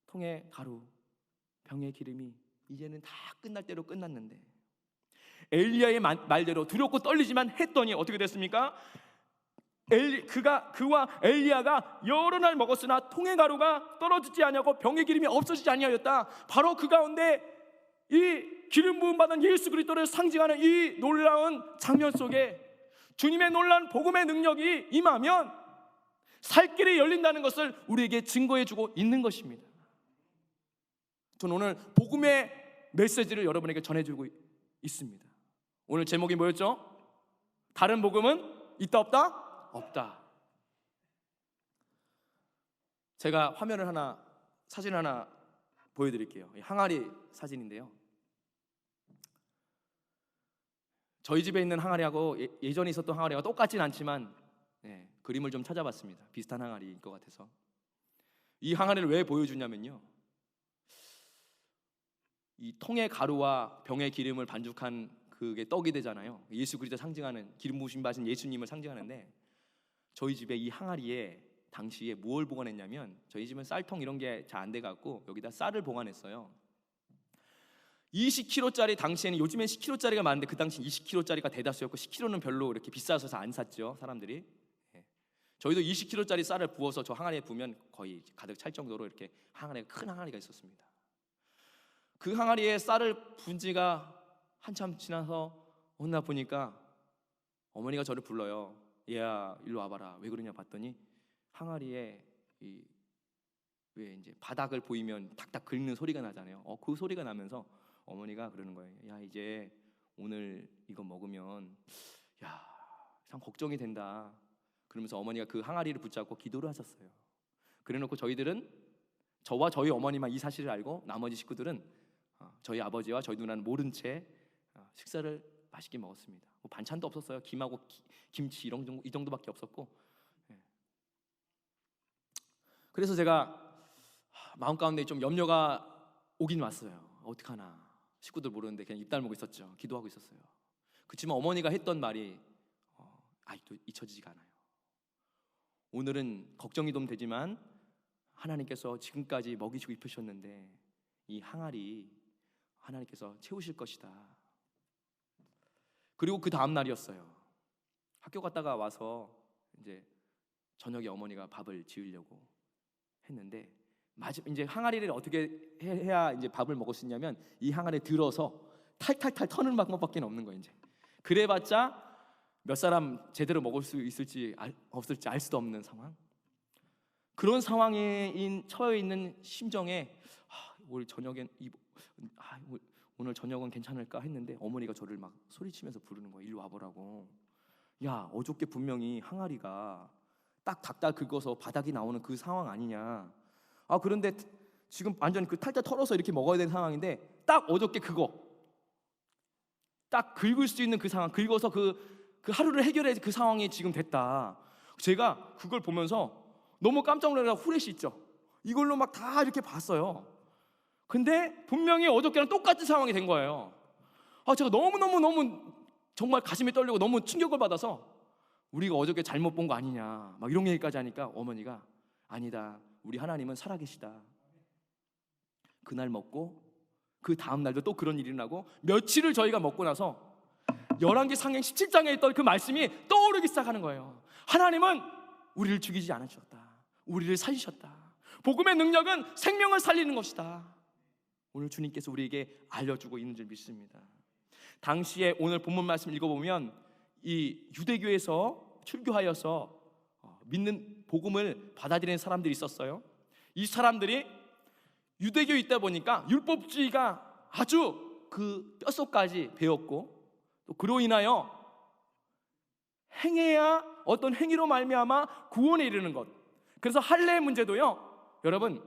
통의 가루, 병의 기름이 이제는 다 끝날 대로 끝났는데 엘리야의 말대로 두렵고 떨리지만 했더니 어떻게 됐습니까? 그와 엘리야가 여러 날 먹었으나 통의 가루가 떨어지지 아니하고 병의 기름이 없어지지 아니하였다. 바로 그 가운데 이 기름 부음 받은 예수 그리스도를 상징하는 이 놀라운 장면 속에 주님의 놀라운 복음의 능력이 임하면 살 길이 열린다는 것을 우리에게 증거해주고 있는 것입니다. 저는 오늘 복음의 메시지를 여러분에게 전해주고 있습니다. 오늘 제목이 뭐였죠? 다른 복음은 있다 없다? 없다. 제가 사진 하나 보여드릴게요. 항아리 사진인데요. 저희 집에 있는 항아리하고 예전에 있었던 항아리가 똑같진 않지만 그림을 좀 찾아봤습니다. 비슷한 항아리일 것 같아서. 이 항아리를 왜 보여주냐면요, 이 통의 가루와 병의 기름을 반죽한 그게 떡이 되잖아요. 예수 그리스도 상징하는, 기름 부으심 받으신 예수님을 상징하는데, 저희 집에 이 항아리에 당시에 무엇을 보관했냐면, 저희 집은 쌀통 이런 게 잘 안 돼갖고 여기다 쌀을 보관했어요. 20kg짜리, 당시에는 요즘엔 10kg짜리가 많은데 그 당시 20kg짜리가 대다수였고 10kg는 별로 이렇게 비싸서 안 샀죠, 사람들이. 저희도 20kg짜리 쌀을 부어서 저 항아리에 부으면 거의 가득 찰 정도로 이렇게 큰 항아리가 있었습니다. 그 항아리에 쌀을 부은 지가 한참 지나서 어느 날 보니까 어머니가 저를 불러요. 얘야, 일로 와봐라. 왜 그러냐 봤더니 항아리에 왜 이제 바닥을 보이면 탁탁 긁는 소리가 나잖아요. 그 소리가 나면서 어머니가 그러는 거예요. 야, 이제 오늘 이거 먹으면 참 걱정이 된다. 그러면서 어머니가 그 항아리를 붙잡고 기도를 하셨어요. 그래놓고 저와 저희 어머니만 이 사실을 알고 나머지 식구들은 저희 아버지와 저희 누나는 모른 채 식사를 맛있게 먹었습니다. 뭐 반찬도 없었어요. 김하고 김치 이 정도밖에 없었고. 그래서 제가 마음 가운데 좀 염려가 오긴 왔어요. 어떡하나, 식구들 모르는데 그냥 입 다물고 있었죠. 기도하고 있었어요. 그렇지만 어머니가 했던 말이 아직도 잊혀지지가 않아요. 오늘은 걱정이 좀 되지만 하나님께서 지금까지 먹이시고 입히셨는데 이 항아리 하나님께서 채우실 것이다. 그리고 그 다음 날이었어요. 학교 갔다가 와서 이제 저녁에 어머니가 밥을 지으려고 했는데 이제 항아리를 어떻게 해야 이제 밥을 먹을 수 있냐면 이 항아리에 들어서 탈탈탈 터는 방법밖에 없는 거예요. 이제 그래봤자 몇 사람 제대로 먹을 수 있을지 없을지 알 수도 없는 상황. 그런 상황에 처해 있는 심정에 오늘 저녁은 괜찮을까 했는데 어머니가 저를 막 소리치면서 부르는 거예요. 일로 와보라고. 야, 어저께 분명히 항아리가 딱 닭다 긁어서 바닥이 나오는 그 상황 아니냐. 그런데 지금 완전 그 탈탈 털어서 이렇게 먹어야 되는 상황인데 딱 어저께 그거 딱 긁을 수 있는 그 상황, 긁어서 그 하루를 해결해 그 상황이 지금 됐다. 제가 그걸 보면서 너무 깜짝 놀라서 후레쉬 있죠. 이걸로 막 다 이렇게 봤어요. 근데 분명히 어저께랑 똑같은 상황이 된 거예요. 제가 너무 정말 가슴이 떨리고 너무 충격을 받아서 우리가 어저께 잘못 본 거 아니냐 막 이런 얘기까지 하니까 어머니가 아니다, 우리 하나님은 살아계시다. 그날 먹고 그 다음 날도 또 그런 일이 일어나고 며칠을 저희가 먹고 나서 열왕기 상행 17장에 있던 그 말씀이 떠오르기 시작하는 거예요. 하나님은 우리를 죽이지 않으셨다. 우리를 살리셨다. 복음의 능력은 생명을 살리는 것이다. 오늘 주님께서 우리에게 알려주고 있는 줄 믿습니다. 당시에 오늘 본문 말씀 읽어보면 이 유대교에서 출교하여서 믿는 복음을 받아들이는 사람들이 있었어요. 이 사람들이 유대교에 있다 보니까 율법주의가 아주 그 뼛속까지 배웠고 또 그로 인하여 행해야 어떤 행위로 말미암아 구원에 이르는 것. 그래서 할례의 문제도요, 여러분,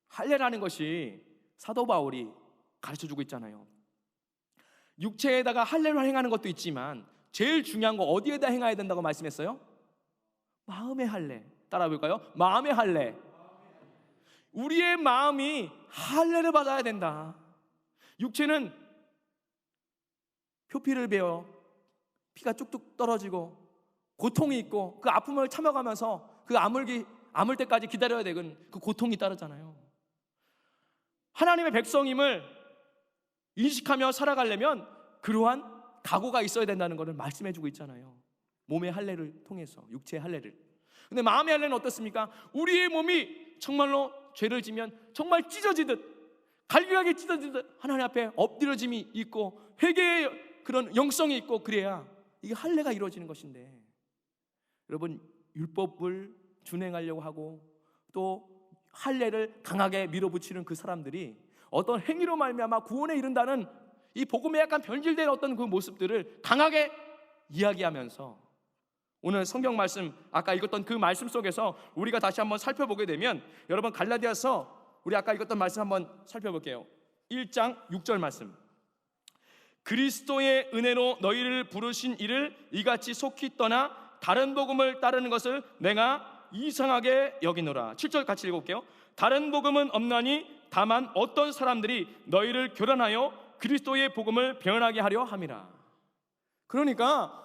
할례라는 것이 사도 바울이 가르쳐주고 있잖아요. 육체에다가 할례를 행하는 것도 있지만 제일 중요한 거 어디에다 행해야 된다고 말씀했어요? 마음의 할례. 따라 볼까요? 마음의 할례. 우리의 마음이 할례를 받아야 된다. 육체는 표피를 베어 피가 쭉쭉 떨어지고 고통이 있고 그 아픔을 참아가면서 그 아물 때까지 기다려야 되는 그 고통이 따르잖아요. 하나님의 백성임을 인식하며 살아가려면 그러한 각오가 있어야 된다는 것을 말씀해주고 있잖아요. 몸의 할례를 통해서, 육체의 할례를. 근데 마음의 할례는 어떻습니까? 우리의 몸이 정말로 죄를 지면 정말 찢어지듯, 갈기하게 찢어지듯 하나님 앞에 엎드려짐이 있고 회개의 그런 영성이 있고 그래야 이게 할례가 이루어지는 것인데, 여러분, 율법을 준행하려고 하고 또 할례를 강하게 밀어붙이는 그 사람들이 어떤 행위로 말미암아 구원에 이른다는 이 복음에 약간 변질된 어떤 그 모습들을 강하게 이야기하면서 오늘 성경 말씀, 아까 읽었던 그 말씀 속에서 우리가 다시 한번 살펴보게 되면, 여러분 갈라디아서 우리 아까 읽었던 말씀 한번 살펴볼게요. 1장 6절 말씀. 그리스도의 은혜로 너희를 부르신 이를 이같이 속히 떠나 다른 복음을 따르는 것을 내가 이상하게 여기노라. 7절 같이 읽어볼게요. 다른 복음은 없나니 다만 어떤 사람들이 너희를 교란하여 그리스도의 복음을 변하게 하려 함이라. 그러니까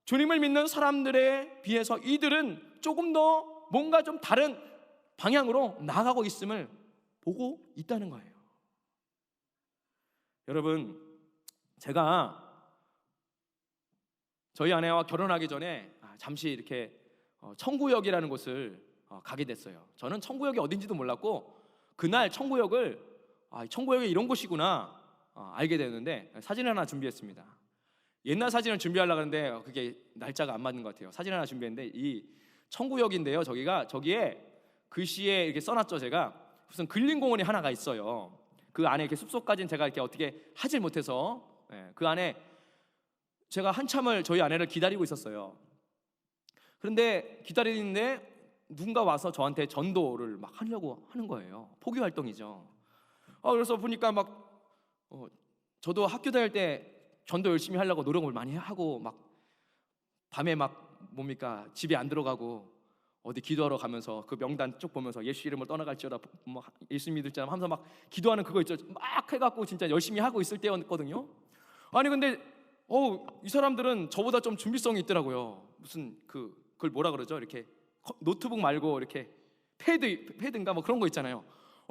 주님을 믿는 사람들에 비해서 이들은 조금 더 뭔가 좀 다른 방향으로 나아가고 있음을 보고 있다는 거예요. 여러분, 제가 저희 아내와 결혼하기 전에 잠시 이렇게 청구역이라는 곳을 가게 됐어요. 저는 청구역이 어딘지도 몰랐고 그날 청구역이 이런 곳이구나 알게 되는데 사진 하나 준비했습니다. 옛날 사진을 준비하려고 하는데 그게 날짜가 안 맞는 것 같아요. 사진 하나 준비했는데 이 청구역인데요, 저기에 글씨에 이렇게 써놨죠. 제가 무슨 근린공원이 하나가 있어요. 그 안에 이렇게 숲속까지는 제가 이렇게 어떻게 하질 못해서 그 안에 제가 한참을 저희 아내를 기다리고 있었어요. 그런데 기다리는데 누군가 와서 저한테 전도를 막 하려고 하는 거예요. 포교 활동이죠. 그래서 보니까 막 저도 학교 다닐 때 전도 열심히 하려고 노력을 많이 하고 막 밤에 막 집에 안 들어가고 어디 기도하러 가면서 그 명단 쭉 보면서 예수 이름을 떠나갈지어다 뭐 예수 믿을 자람 하면서 막 기도하는 그거 있죠. 막 해갖고 진짜 열심히 하고 있을 때였거든요. 아니 근데 이 사람들은 저보다 좀 준비성이 있더라고요. 무슨 그걸 뭐라 그러죠? 이렇게 노트북 말고 이렇게 패드인가 뭐 그런 거 있잖아요.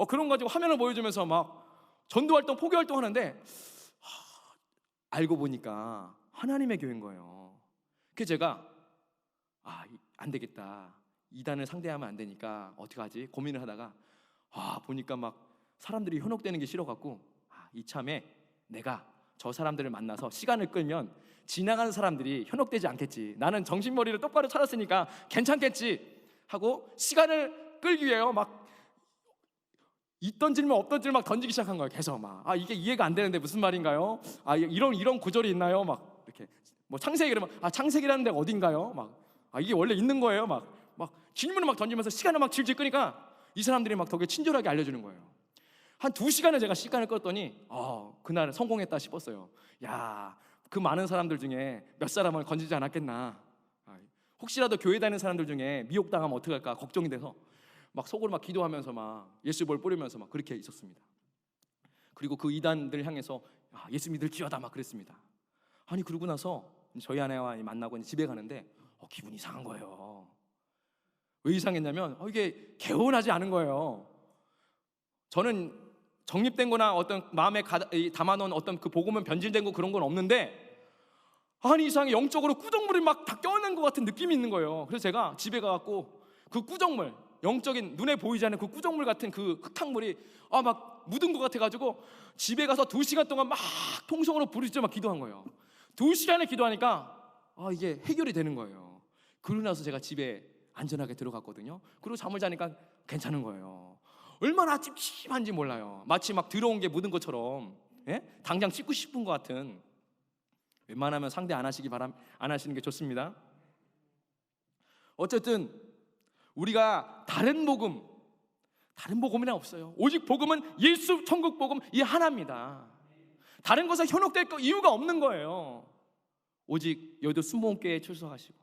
그런 거 가지고 화면을 보여주면서 막 전도활동, 포교활동 하는데 알고 보니까 하나님의 교회인 거예요. 그래서 제가 안 되겠다, 이단을 상대하면 안 되니까 어떻게 하지 고민을 하다가 보니까 막 사람들이 현혹되는 게 싫어갖고 이참에 내가 저 사람들을 만나서 시간을 끌면 지나가는 사람들이 현혹되지 않겠지, 나는 정신머리를 똑바로 차렸으니까 괜찮겠지 하고 시간을 끌기 위해요 막 있던 질문 없던 질문 막 던지기 시작한 거예요. 계속 막 이게 이해가 안 되는데 무슨 말인가요? 이런 구절이 있나요? 막 이렇게 뭐 창세기 그러면 창세기라는 데가 어딘가요? 막 이게 원래 있는 거예요? 막 질문을 막 던지면서 시간을 막 질질 끄니까 이 사람들이 막 되게 친절하게 알려주는 거예요. 한 2시간을 제가 시간을 끌었더니 그날 성공했다 싶었어요. 야, 그 많은 사람들 중에 몇 사람을 건지지 않았겠나, 혹시라도 교회 다니는 사람들 중에 미혹당하면 어떡할까 걱정이 돼서 막 속으로 막 기도하면서 막 예수볼 뿌리면서 막 그렇게 있었습니다. 그리고 그 이단들 향해서 예수 믿을지어다 막 그랬습니다. 그러고 나서 저희 아내와 만나고 이제 집에 가는데 기분이 이상한 거예요. 왜 이상했냐면 이게 개운하지 않은 거예요. 저는 정립된 거나 어떤 마음에 담아놓은 어떤 그 복음은 변질된 거 그런 건 없는데 이상하게 영적으로 꾸정물이 막 다 껴있는 것 같은 느낌이 있는 거예요. 그래서 제가 집에 가갖고 그 꾸정물, 영적인 눈에 보이지 않는 그 꾸정물 같은 그 흙탕물이 막 묻은 것 같아가지고 집에 가서 2시간 동안 막 통성으로 부르짖어 막 기도한 거예요. 2시간을 기도하니까 이게 해결이 되는 거예요. 그러고 나서 제가 집에 안전하게 들어갔거든요. 그리고 잠을 자니까 괜찮은 거예요. 얼마나 찝찝한지 몰라요. 마치 막 들어온 게 묻은 것처럼, 당장 씻고 싶은 것 같은. 웬만하면 상대 안 하시는 게 좋습니다. 어쨌든 우리가 다른 복음이나 없어요. 오직 복음은 예수 천국 복음 이 하나입니다. 다른 것에 현혹될 이유가 없는 거예요. 오직 여의도 순복음교회에 출석하시고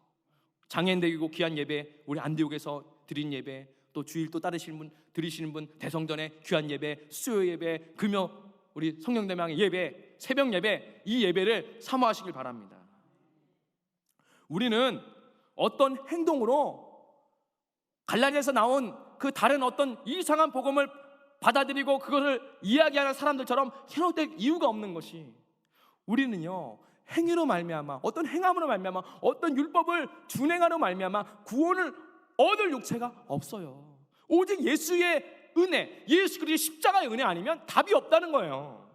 장애인 대기고 귀한 예배, 우리 안디옥에서 드린 예배, 또 주일 또 드리시는 분 대성전의 귀한 예배, 수요 예배, 금요 우리 성령대명의 예배, 새벽 예배, 이 예배를 사모하시길 바랍니다. 우리는 어떤 행동으로 갈라디아에서 나온 그 다른 어떤 이상한 복음을 받아들이고 그것을 이야기하는 사람들처럼 현혹될 이유가 없는 것이, 우리는요 행위로 말미암아, 어떤 행함으로 말미암아, 어떤 율법을 준행하로 말미암아 구원을 얻을 육체가 없어요. 오직 예수의 은혜, 예수 그리스도의 십자가의 은혜 아니면 답이 없다는 거예요.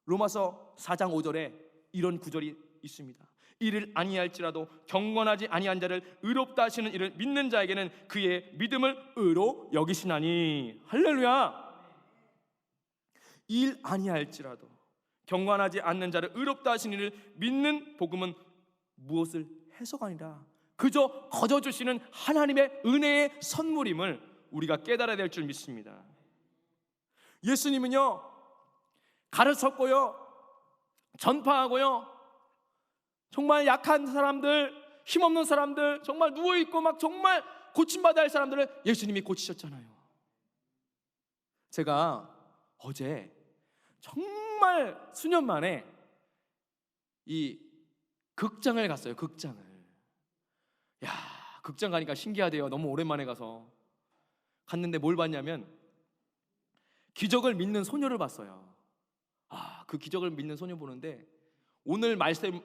로마서 4장 5절에 이런 구절이 있습니다. 이를 아니할지라도 경건하지 아니한 자를 의롭다 하시는 이를 믿는 자에게는 그의 믿음을 의로 여기시나니. 할렐루야. 일 아니할지라도 경건하지 않는 자를 의롭다 하시는 이를 믿는 복음은 무엇을 해서가니라, 그저 거저 주시는 하나님의 은혜의 선물임을 우리가 깨달아야 될 줄 믿습니다. 예수님은요 가르쳤고요, 전파하고요, 정말 약한 사람들, 힘없는 사람들, 정말 누워있고 막 정말 고침받아야 할 사람들을 예수님이 고치셨잖아요. 제가 어제 정말 수년 만에 이 극장을 갔어요. 극장을. 극장 가니까 신기하대요. 너무 오랜만에 가서 갔는데 뭘 봤냐면 기적을 믿는 소녀를 봤어요. 그 기적을 믿는 소녀 보는데 오늘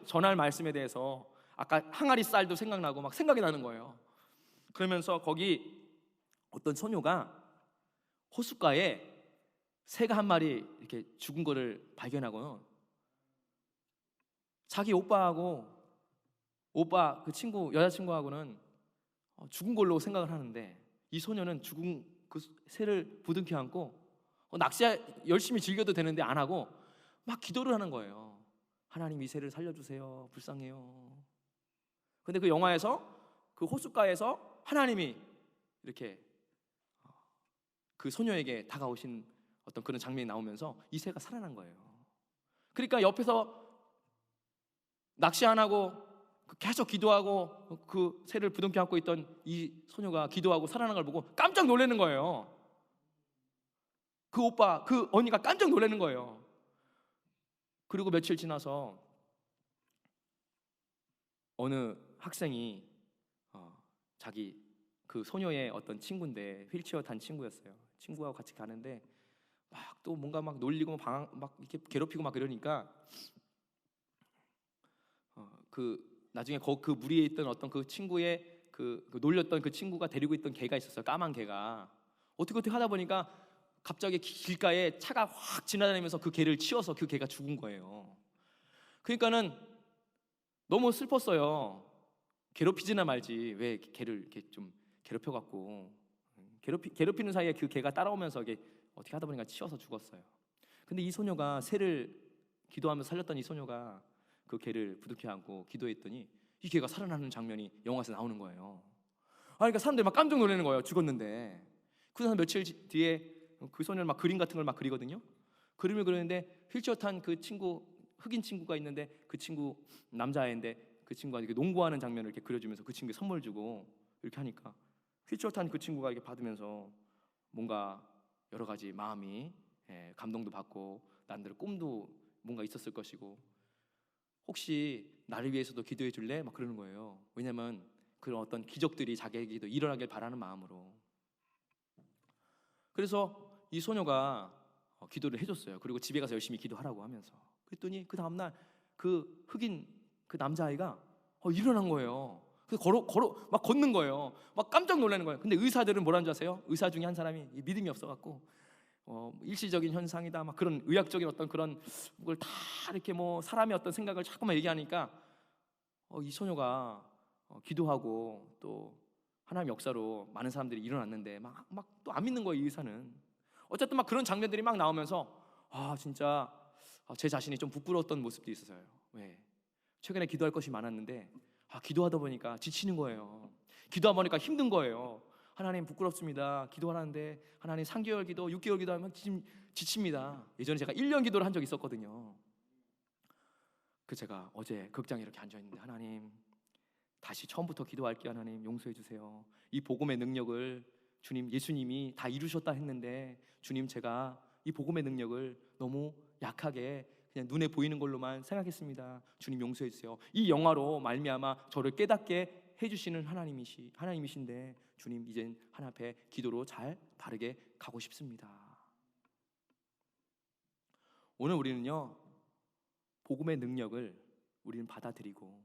전할 말씀에 대해서 아까 항아리 쌀도 생각나고 막 생각이 나는 거예요. 그러면서 거기 어떤 소녀가 호숫가에 새가 한 마리 이렇게 죽은 거를 발견하고요, 자기 오빠 그 여자친구하고는 죽은 걸로 생각을 하는데, 이 소녀는 죽은 그 새를 부둥켜 안고 낚시 열심히 즐겨도 되는데 안 하고 막 기도를 하는 거예요. 하나님 이 새를 살려주세요, 불쌍해요. 근데 그 영화에서 그 호숫가에서 하나님이 이렇게 그 소녀에게 다가오신 어떤 그런 장면이 나오면서 이 새가 살아난 거예요. 그러니까 옆에서 낚시 안 하고 계속 기도하고 그 새를 부둥켜 안고 있던 이 소녀가 기도하고 살아난 걸 보고 깜짝 놀라는 거예요. 그 오빠, 그 언니가 깜짝 놀라는 거예요. 그리고 며칠 지나서 어느 학생이 자기 그 소녀의 어떤 친구인데 휠체어 탄 친구였어요. 친구하고 같이 가는데 막 또 뭔가 막 놀리고 막 이렇게 괴롭히고 막 그러니까 그 나중에 그 무리에 있던 어떤 그 친구의 그 놀렸던 그 친구가 데리고 있던 개가 있었어요. 까만 개가. 어떻게 하다 보니까 갑자기 길가에 차가 확 지나다니면서 그 개를 치워서 그 개가 죽은 거예요. 그러니까는 너무 슬펐어요. 괴롭히지나 말지 왜 개를 이렇게 좀 괴롭혀갖고 괴롭히는 사이에 그 개가 따라오면서 이게 어떻게 하다 보니까 치워서 죽었어요. 근데 이 소녀가 새를 기도하면서 살렸던 이 소녀가 그 개를 부둥켜 안고 기도했더니 이 개가 살아나는 장면이 영화에서 나오는 거예요. 그러니까 사람들이 막 깜짝 놀라는 거예요. 죽었는데. 그다음 며칠 뒤에 그 소녀를 막 그림 같은 걸 막 그리거든요. 그림을 그리는데 휠체어 탄 그 친구, 흑인 친구가 있는데 그 친구 남자애인데 그 친구가 이렇게 농구하는 장면을 이렇게 그려주면서 그 친구에 선물 주고 이렇게 하니까 휠체어 탄 그 친구가 이렇게 받으면서 뭔가 여러 가지 마음이 감동도 받고 나름대로 꿈도 뭔가 있었을 것이고 혹시 나를 위해서도 기도해 줄래? 막 그러는 거예요. 왜냐면 그런 어떤 기적들이 자기에게도 일어나길 바라는 마음으로. 그래서 이 소녀가 기도를 해줬어요. 그리고 집에 가서 열심히 기도하라고 하면서. 그랬더니 그 다음날 그 흑인 그 남자아이가 일어난 거예요. 그래서 막 걷는 거예요. 막 깜짝 놀라는 거예요. 근데 의사들은 뭐라는 줄 아세요? 의사 중에 한 사람이 믿음이 없어갖고 일시적인 현상이다 막 그런 의학적인 어떤 그런 걸 다 이렇게 뭐 사람의 어떤 생각을 자꾸만 얘기하니까 이 소녀가 기도하고 또 하나님의 역사로 많은 사람들이 일어났는데 막 또 안 믿는 거예요. 이 의사는. 어쨌든 막 그런 장면들이 막 나오면서 진짜 제 자신이 좀 부끄러웠던 모습도 있었어요. 왜? 최근에 기도할 것이 많았는데 기도하다 보니까 지치는 거예요. 기도하다 보니까 힘든 거예요. 하나님 부끄럽습니다. 기도하는데 하나님 3개월 기도, 6개월 기도하면 지칩니다. 예전에 제가 1년 기도를 한 적이 있었거든요. 제가 어제 극장에 이렇게 앉아있는데 하나님 다시 처음부터 기도할게요. 하나님 용서해 주세요. 이 복음의 능력을 주님 예수님이 다 이루셨다 했는데 주님 제가 이 복음의 능력을 너무 약하게 그냥 눈에 보이는 걸로만 생각했습니다. 주님 용서해 주세요. 이 영화로 말미암아 저를 깨닫게 해주시는 하나님이신데 주님 이젠 하나님 앞에 기도로 잘 바르게 가고 싶습니다. 오늘 우리는요 복음의 능력을 우리는 받아들이고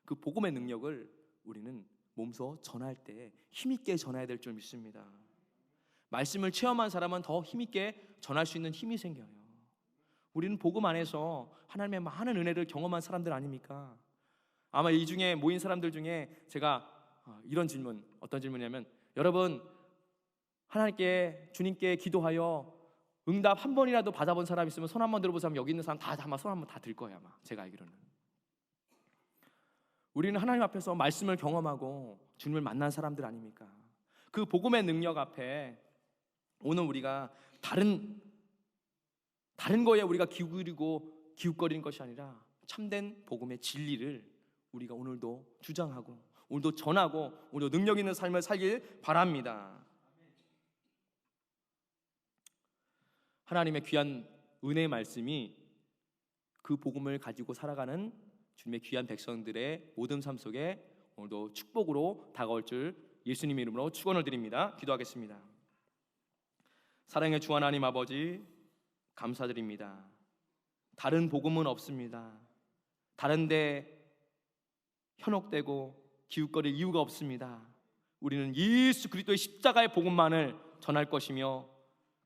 그 복음의 능력을 우리는 몸소 전할 때 힘있게 전해야 될 줄 믿습니다. 말씀을 체험한 사람은 더 힘있게 전할 수 있는 힘이 생겨요. 우리는 복음 안에서 하나님의 많은 은혜를 경험한 사람들 아닙니까? 아마 이 중에 모인 사람들 중에 제가 이런 질문, 어떤 질문이냐면 여러분 하나님께 주님께 기도하여 응답 한 번이라도 받아본 사람 있으면 손 한 번 들어보세요. 여기 있는 사람 아마 손 한 번 다 들 거예요. 아마 제가 알기로는. 우리는 하나님 앞에서 말씀을 경험하고 주님을 만난 사람들 아닙니까? 그 복음의 능력 앞에 오늘 우리가 다른 거에 우리가 기웃거리는 것이 아니라 참된 복음의 진리를 우리가 오늘도 주장하고 오늘도 전하고 오늘도 능력 있는 삶을 살길 바랍니다. 하나님의 귀한 은혜의 말씀이 그 복음을 가지고 살아가는 주님의 귀한 백성들의 모든 삶 속에 오늘도 축복으로 다가올 줄 예수님의 이름으로 축원을 드립니다. 기도하겠습니다. 사랑의 주 하나님 아버지 감사드립니다. 다른 복음은 없습니다. 다른데 현혹되고 기웃거릴 이유가 없습니다. 우리는 예수 그리스도의 십자가의 복음만을 전할 것이며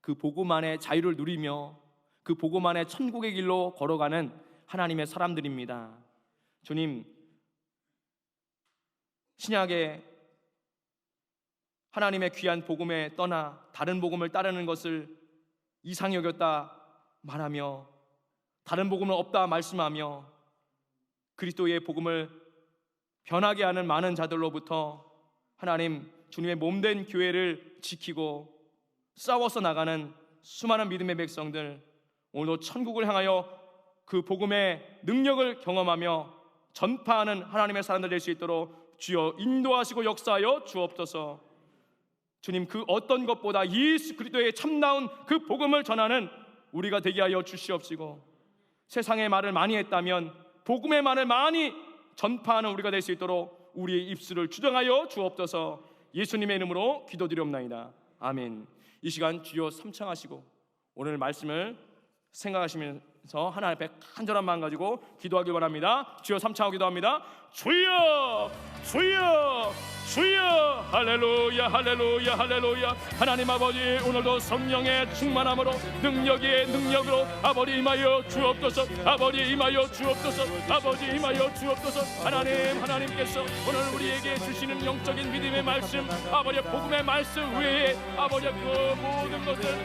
그 복음 안에 자유를 누리며 그 복음 안에 천국의 길로 걸어가는 하나님의 사람들입니다. 주님, 신약에 하나님의 귀한 복음에 떠나 다른 복음을 따르는 것을 이상히 여겼다 말하며 다른 복음은 없다 말씀하며 그리스도의 복음을 변하게 하는 많은 자들로부터 하나님 주님의 몸된 교회를 지키고 싸워서 나가는 수많은 믿음의 백성들 오늘도 천국을 향하여 그 복음의 능력을 경험하며 전파하는 하나님의 사람들 될 수 있도록 주여 인도하시고 역사하여 주옵소서. 주님 그 어떤 것보다 예수 그리스도의 참다운 그 복음을 전하는 우리가 되게 하여 주시옵시고 세상의 말을 많이 했다면 복음의 말을 많이 전파하는 우리가 될 수 있도록 우리의 입술을 주정하여 주옵소서. 예수님의 이름으로 기도드리옵나이다. 아멘. 이 시간 주여 삼창하시고 오늘 말씀을 생각하시면서 하나님 앞에 간절한 마음 가지고 기도하기 바랍니다. 주여 삼창하고 기도합니다. 주여 주여 주여 할렐루야 할렐루야 할렐루야. 하나님 아버지, 오늘도 성령의 충만함으로 능력의 능력으로 아버지 임하여 주옵소서. 아버지 임하여 주옵소서. 아버지 임하여 주옵소서. 하나님께서 오늘 우리에게 주시는 영적인 믿음의 말씀, 아버지 복음의 말씀 외에 아버지 그 모든 것을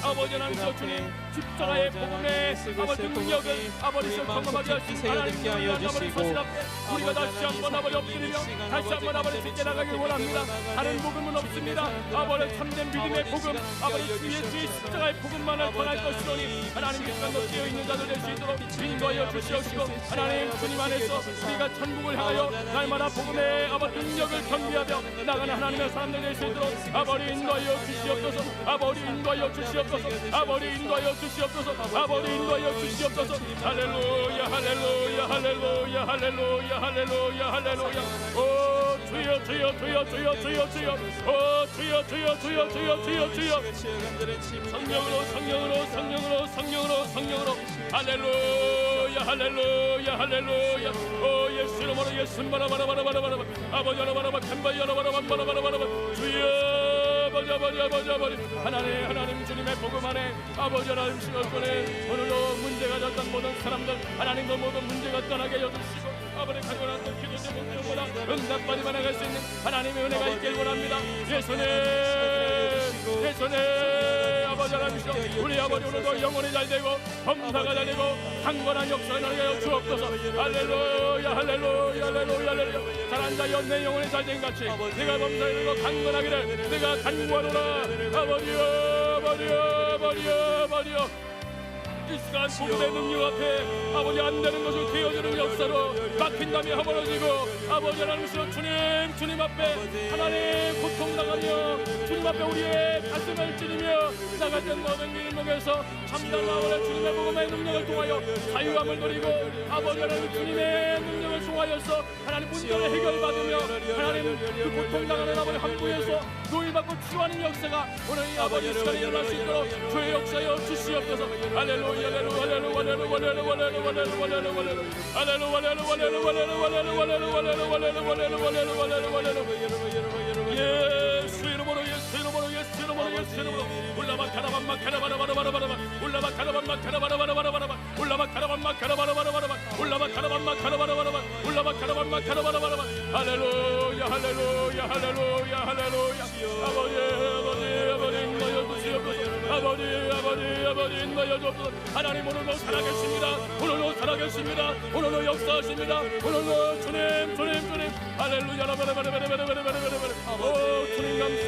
아버지 하나님께서 주님 십자가의 복음의 아버지 능력을 아버지 경험하게 하신 하나님께 아버지 소신 앞에 우리가 다시 한번 아버지 엎드리며 다시 한번 아버지 주께 나가길 원합니다. 다른 복음은 없습니다. 아버지 참된 믿음의 복음, 아버지 주 예수의 십자가의 복음만을 전할 것이오니 하나님 이 시간도 깨어있는 자들 될 수 있도록 인도하여 주시옵시고, 하나님 주님 안에서 우리가 천국을 향하여 날마다 복음의 아버지 능력을 경비하며 나가는 하나님의 사람들 될 수 있도록 아버지 인도하여 주시옵소서. 아버지 인도하여 주시옵소서. 아버지 인도하여 주시옵소서. 아버지 인도하여 주시옵소서. 할렐루야 할렐루야 할렐루야 할렐루야 할렐루야 할렐루야. 오 주여 주여 주여 주여 주여 주여. 오 주여 주여 주여 주여 주여 주여. 성령으로 성령으로 성령으로 성령으로 성령으로. 할렐루야 할렐루야 할렐루야. 오 예수 이름으로 예수 바라바라바라바라바라. 아버지 바라바라바 캔바이 바라바라바라바라바라. 주여 아버지 하나님 주님의 복음 안에 아버지 하나님 시간권에 오늘도 문제가 졌던 모든 사람들 하나님도 모든 문제가 떠나게 여주시고 아버지 가져가는 기도 제목들보다 응답받이 나갈 수 있는 하나님의 은혜가 있길 원합니다. 예수님 아버지 하나님이시여, 우리 아버지 오늘도 영혼이 잘되고 범사가 잘되고 강건한 역사가 나게 주옵소서. 할렐루야 할렐루야 할렐루야 할렐루야. 잘한 자여 내 영혼이 잘된 같이 내가 범사에 강건하기를 내가 간구하노라. 아버지여 이 시간 복음의 능력 앞에 아버지 안 되는 것을 되어주는 역사로 막힌담이 허물어지고 아버지 하나님이시여 주님 앞에 하나님 고통당하며 주님 앞에 우리의 가슴을 찌르며 나가던 모든 길목에서 참된 아버지 주님의 복음의 능력을 통하여 자유함을 누리고 아버지 하나님 주님의 능력을 통하여서 하나님 문제를 해결받으며 하나님 그 고통당하는 아버지 항구에서 노예받고 치유하는 역사가 오늘 이 아버지 시간에 일어날 수 있도록 주의 역사여 주시옵소서. 할렐루야 예수 이름으로 올라바 카라반마 카라바라바라바라바 올라바 카라반마 카라바라바라바라바 올라바 카라반마 카라바라바라바라바 올라바 카라반마 카라바라바라바 올라바 카라반마 카라바라바라바. 할렐루야 할렐루야 할렐루야 할렐루야. 아버지 인도하여 주시옵소서. 아버지 인도하여 주옵소서. 하나님 오늘도 살아계십니다. 오늘도 역사하십니다. 오늘도 주님 할렐루야 라바라바라바라바라바라바라. 오 주님 감사.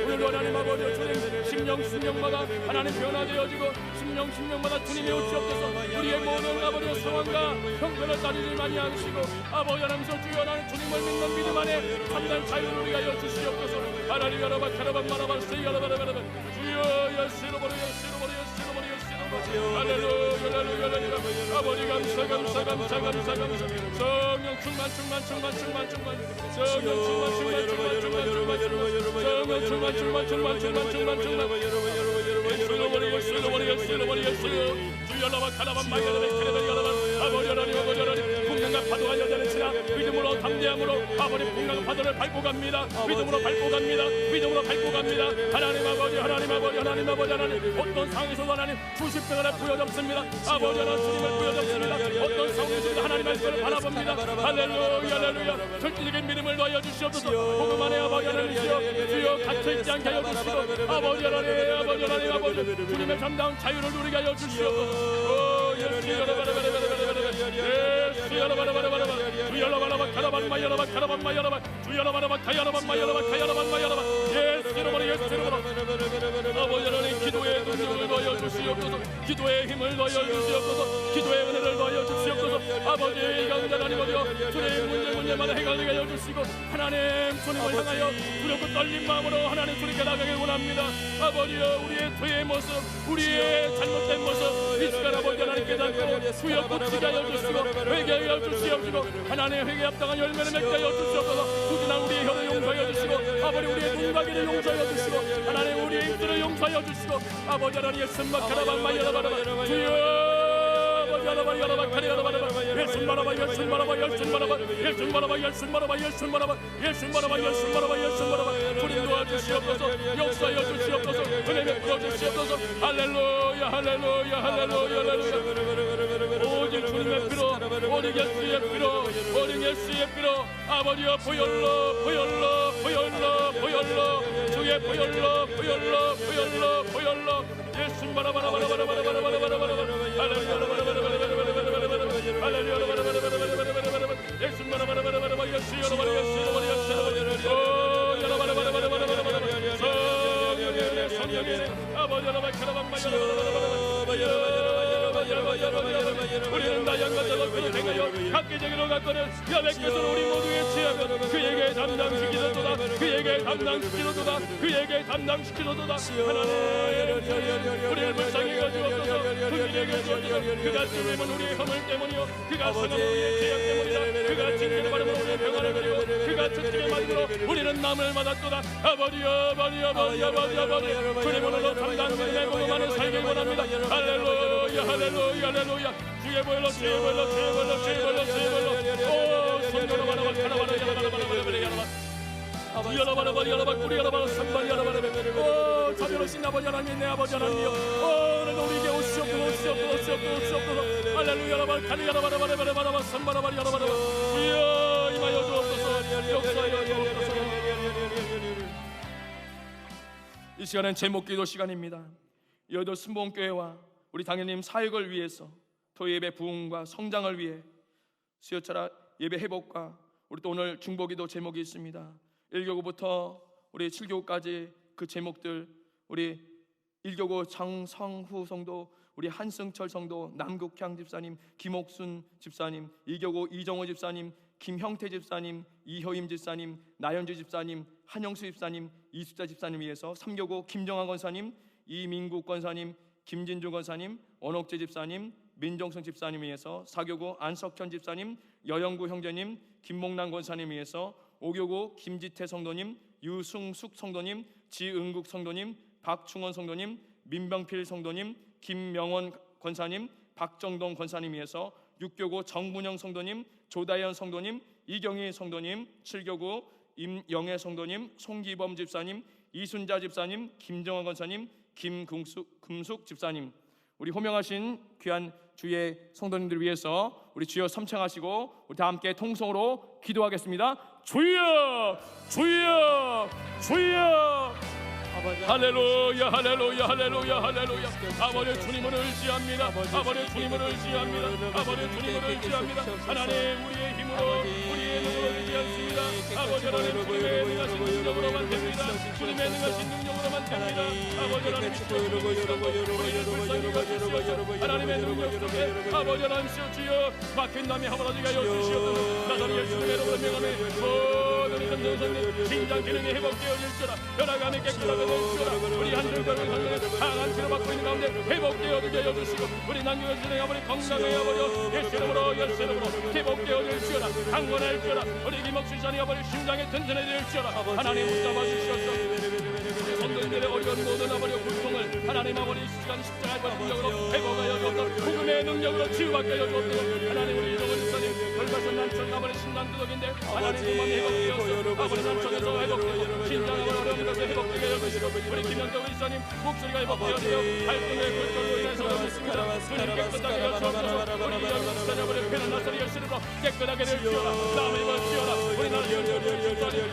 오늘도 하나님 아버지 주님 심령마다 하나님 변화되어지고 심령마다 주님의 오시옵소서. 우리의 모든 아버지의 상황과 형편을 따지지 많이 하시고 아버지 하나님께서 주여 하나님 주님을 믿는 믿음 안에 참된 자유를 누리게 하여 주시옵소서. 하나님 여러분 카라반마라바 세이가라바라바라. 주여 예수로 버려 할렐루야 아버지 감사. 성령 충만 성령 주여라바 카라반 마이야라베 케레베리야라바. 아버지 하나님 풍랑과 파도가 여전히치나 믿음으로 담대함으로 아버지 풍랑과 파도를 밟고 갑니다. 믿음으로 밟고 갑니다. 하나님 아버지 어떤 상황에서도 하나님 주십대가를 부여잡습니다. 아버지 하나님 주님을 부여잡습니다. 어떤 상황에서도 하나님의 손을 바라봅니다. 할렐루야 절대적인 믿음을 더하여 주시옵소서. 복음 안에 아버지 하나님이시여 주여 갇혀있지 않게 하여 주시고 아버지 하나님 주님의 참다운 자유를 누리게 하여 주시옵소서. 주여라바라바 카라반마야라바 주여라바라바 카야라반마야라바 예수 이름으로 아버지 하나님 기도의 능력을 더하여 주시옵소서. 기도의 힘을 더하여 주시옵소서. 기도의 은혜를 더하여 주시옵소서. 아버지 이 가운데 하나님 아버지여 주님 문제마다 해결되게 하여 주시고 하나님 주님을 향하여 두렵고 떨린 마음으로 하나님 주님께 나가길 원합니다. 아버지여 우리의 죄의 모습 우리의 잘못된 모습 이 시간 아버지 하나님 깨닫고 구역 고치게 하여 주시고 회개하게 하여 주시옵시고 하나님 회개 합당한 열매를 맺게 하여 주시옵소서. 꾸준한 우리의 혀를 용서하여 주시고 아버지 우리의 눈가기를 용서하여 주시고 하나님 우리의 입술을 용서하여 주시고 아버지 하나님의 선막하라방 마이라바라바 주여 아버지 하나님 여러분 카리라바라바 예수 바라바 예수 바라바 예수 바라바 예수 바라바 예수 바라바 예수 바라바 예수 바라바 예수 바라바 예수 바라바 주님 도와주시옵소서. 역사하여 주시옵소서. 은혜 베풀어 주시옵소서. 할렐루야 할렐루야 할렐루야 할렐루야. 오직 주님의 피로 오직 예수의 피로 오직 예수의 피로 아버지여 보혈로 보혈로 보혈로 보혈로 주의 보혈로 보혈로 보혈로 보혈로 예수 바라바라바라바라바라바라바라바라 할렐루야 예수 바라바라바라바라 예수 여러분 예수 여러분 예수 여러분 여러분 성령의 아버지 여러분 카라방마 우리는 나양가자로 그를 행하여 각기적으로 갖거늘 여백 것으로 우리 모두에 취하면 그에게 담당시키노도다 그에게 담당시키노도다 그에게 담당시키노도다. 하나님 우리를 불쌍히 여주옵소서. 그에게 주옵소서. 그가 찔림은 우리의 허물 때문이요 그가 상함은 우리의 죄악 때문이다. 그가 징계를 받으면 우리의 평안을 그리고 그가 찢기를 받으므로 우리는 남을 받았도다. 아버지 아버지 아버지 아버지 아버지 주님 오늘도 담당하는 내 복음만을 살길 원합니다. 할렐루야 할렐루야 할렐루야. 주의 보혈로 주의 보혈로 주의 보혈로 주의 보혈로 주의 보혈로 오 손으로 바라봐 바라봐 야라바라바 야라바 우리 야라바라 삼발 야라바라 오 자비로우신 아버지 하나님 내 아버지 하나님이여 오 오늘도 우리에게 오시옵소서 할렐루야 야라바 칼리 야라바라바라바라바라 삼바라바 야라바라 주여 임하여 주옵소서. 역사하여 주옵소서. 이 시간은 제목기도 시간입니다. 여도 순복음교회와 우리 당회님 사역을 위해서 토예배 부흥과 성장을 위해 수요철학 예배 회복과 우리 또 오늘 중보기도 제목이 있습니다. 1교구부터 우리 7교구까지 그 제목들 우리 1교구 장성후 성도 우리 한승철 성도 남국향 집사님 김옥순 집사님 2교구 이정호 집사님 김형태 집사님 이효임 집사님 나연주 집사님 한영수 집사님 이숙자 집사님 위해서 3교구 김정환 권사님 이민국 권사님 김진주 권사님 원옥재 집사님 민정성 집사님 위해서 4교구 안석현 집사님 여영구 형제님 김목남 권사님 위해서 5교구 김지태 성도님 유승숙 성도님 지은국 성도님 박충원 성도님 민병필 성도님 김명원 권사님 박정동 권사님 위해서 6교구 정문영 성도님 조다현 성도님 이경희 성도님 7교구 임영애 성도님 송기범 집사님 이순자 집사님 김정원 권사님 김금숙 집사님 우리 호명하신 귀한 주의 성도님들 위해서 우리 주여 삼창하시고 우리 다 함께 통성으로 기도하겠습니다. 주여 주여 주여 할렐루야 할렐루야 할렐루야 할렐루야. 아버지 주님을 의지합니다. 아버지 주님을 의지합니다. 아버지 주님을 의지합니다. 하나님 우리의 힘으로 우리의 능으로 되지 않습니다. 아버지 하나님 주님의 능하신 능력으로만 됩니다. 주님의 능하신 능력으로만 됩니다. 아버지 하나님 우리를 불쌍히 여주시옵소서. 하나님의 능력 속에 아버지 하나님 주여 막힌 남이 하버라지가 여주시옵소서. 나사로 예수님의 이름으로 명하네 모든 전전선님 신장 기능이 회복되어질지어다. 혈압감이 깨끗하게 우리 한줄거를 살려 강한 치료받고 있는 가운데 회복되어지게 여주시고 우리 난교를 진행하버리 건강하게 하버려 예수 이름으로 예수 이름으로 회복되어질지어다. 강건할지어다. 우리 김옥순산이 하버리 심장에 튼튼해질지어다. 하나님 붙잡아 주시옵소서. 성도님들의 어려운 모든 아버려 고통을 하나님 아버리 이 시간 십자가의 능력으로 회복하여 주옵소서. 복음의 능력으로 치유받게 하여 주옵소서. 하나님 우리 이정은 집사님 돌파선 난청 아버리 신난두덕인데 하나님 그 마음이 회복되어서 아버리 난청에서 회복되고 신장 아버리 어려운 것에 회복되게 하여 주시고 우리 김현정 집사님 목소리가 회복되어지고 발등의 골절로 인해서 어렵습니다. 주님 깨끗하게 하여 주옵소서. 우리 이정은 집사님 아버리 피는 나사리 열심으로 깨끗하게 될지어다. 남을 입을지어다. 우리 나라의 열심을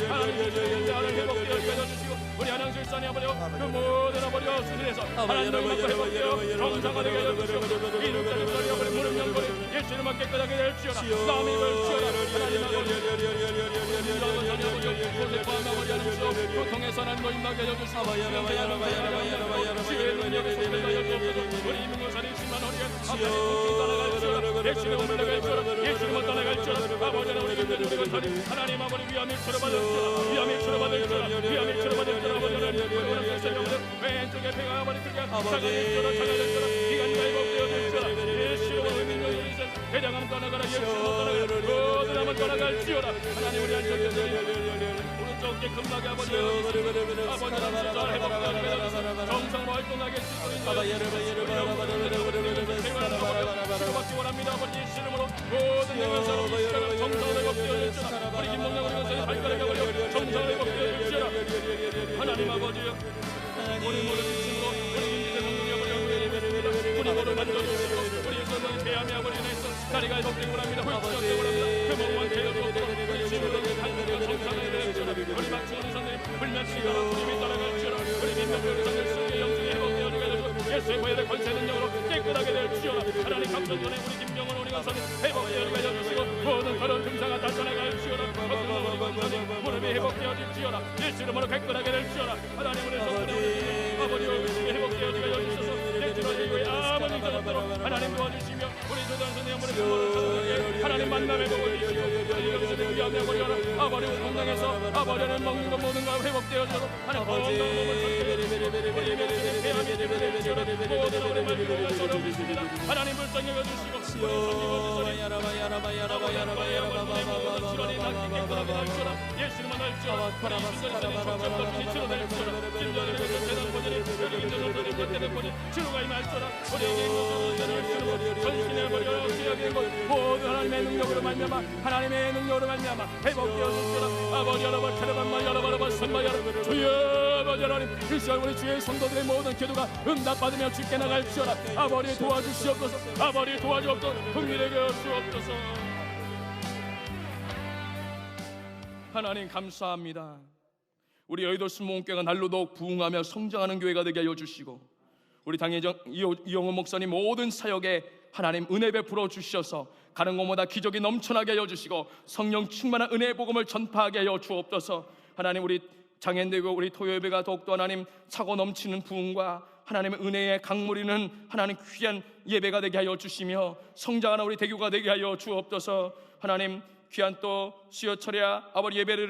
하나님 주님의 회복되어지게 하여 주시고 우리 한양수 일산이 아버려 그 모든 아버려 수술에서 하나님 받고 회복되어 정상화되게 하여 주시옵소서. 이 눈자리 소리 아버려 무릎 연골이 예수님만 깨끗하게 될지어다. 남이 걸지어다. 하나님 아버려 고통에서 난 노인 끝나게 하여 주시고 주의 능력에 속해 하여 주옵소서. 우리 민구산이 심한 우리가 앞에 떠나갈지어다 예수님을 떠나갈지어다 예수님을 떠나갈지어다 아버지 하나님 우리 믿는 우리가 하나님 아버지 위험에 치료받을지어다 위험에 치료받을지어다 위험에 치료받을지어다 아버지 하나님 왼쪽에 배가 아버지 그게 작아질지어다 작아질지어다 기간이 회복되어질지어다 예수님을 우리 믿는 우리 대장암 떠나가라 예수님을 떠나가라 모든 암은 떠나갈지어다 하나님 우리 안쪽에 오른쪽 어깨 금박이 아버지 하나님 진짜 회복되어지게 정상으로 활동하게 치료받기 원합니다. 아버지 예수님으로 모든 영혼사로 정상으로 회복되어질지어다 우리 김목령 우리 건설이 발가락에 걸려 정상으로 회복되어질지어다 하나님 아버지여 우리 모든 victim으로 우리 인지대 성공력을 연구해주십니다. 우리 모든 만져주시고 우리 선생님 대함이 아버지 내서 다리가 회복되기 원합니다. 홀쭉되기 원합니다. 그 몸만 개어주옵소서 우리 친구들 한국과 정상을 되어주시라 우리 막중 우리 선생님 불면치거나 우리 떠나갈지어라 우리 민족의 선생님 승리 영성이 회복되어지게 해주시고 예수의 보혈의 권세 능력으로 깨끗하게 될지어라 하나님 감천전에 우리 김영원 우리 건설이 회복되어지게 해주시고 모든 더러운 증상을 다 떠나갈지어라 우리 건설이 무릎이 회복되어질지어라 예수 이름으로 깨끗하게 될지어라 하나님 우리 성도들 아버지 우리 회복되어지게 해주셔서 내주러지고의 아버지 그릇대로 하나님 도와주시며 우리 조단 선생님 우리 부모를 하나님 만남에 도와주시고 우리 위험에 걸려라 아버지 건강해서 아버지는 먹는 것 모든 것 회복되어져서 하나님 건강한 몸을 전체해 우리 예수님 대함이 되어지시오라 모든 우리 말씀을 전해주십니다 하나님 불쌍히 여겨주시고 우리 성기고 질환이 낫게 깨끗하게 날지어라 예수님만 날지어라 우리 이순전이 정점적인 치료될지어라 진전이 대단포진이 여기 인전선들이 대단포진 치료가 임할지어라 우리에게 인전선들을 전신에 버려 지역의 것 모든 하나님의 능력으로 말미암아 하나님의 능력으로 말미암아 회복되어질지어라 아버지 여러분 테레반마 여러분 선마 여러분 주여 아버지 하나님 이 시간 우리 주의 성도들의 모든 기도가 응답받으며 주께 나갈지어라 아버지 도와주시옵소서 아버지 도와주옵소서 흥미되게 주옵소서 하나님 감사합니다. 우리 여의도 순복음교회가 날로 더욱 부흥하며 성장하는 교회가 되게 하여 주시고 우리 당회장 이영훈 목사님 모든 사역에 하나님 은혜 베풀어 주셔서 가는 곳마다 기적이 넘쳐나게 하여 주시고 성령 충만한 은혜의 복음을 전파하게 하여 주옵소서. 하나님 우리 장현대교 우리 토요예배가 더욱더 하나님 차고 넘치는 부흥과 하나님의 은혜의 강물이는 하나님 귀한 예배가 되게 하여 주시며 성장하는 우리 대교가 되게 하여 주옵소서. 하나님 귀한 또 수요철야 아버지 예배를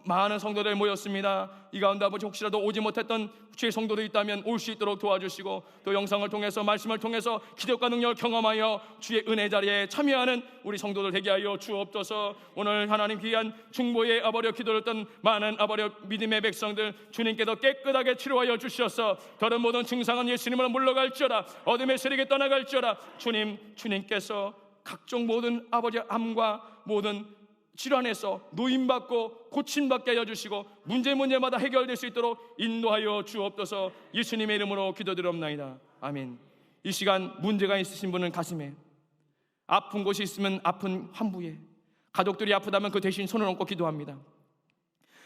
많은 성도들 모였습니다. 이 가운데 아버지 혹시라도 오지 못했던 주의 성도도 있다면 올 수 있도록 도와주시고 또 영상을 통해서 말씀을 통해서 기적과 능력을 경험하여 주의 은혜 자리에 참여하는 우리 성도들 되게 하여 주옵소서. 오늘 하나님 귀한 중보의 아버지 기도를 했던 많은 아버지 믿음의 백성들 주님께서 깨끗하게 치료하여 주셔서 다른 모든 증상은 예수님으로 물러갈지어다 어둠의 세력에 떠나갈지어다 주님께서 각종 모든 아버지 암과 모든 질환에서 노임받고 고침받게 하여 주시고 문제마다 해결될 수 있도록 인도하여 주옵소서. 예수님의 이름으로 기도드리옵나이다. 아멘. 이 시간 문제가 있으신 분은 가슴에 아픈 곳이 있으면 아픈 환부에 가족들이 아프다면 그 대신 손을 얹고 기도합니다.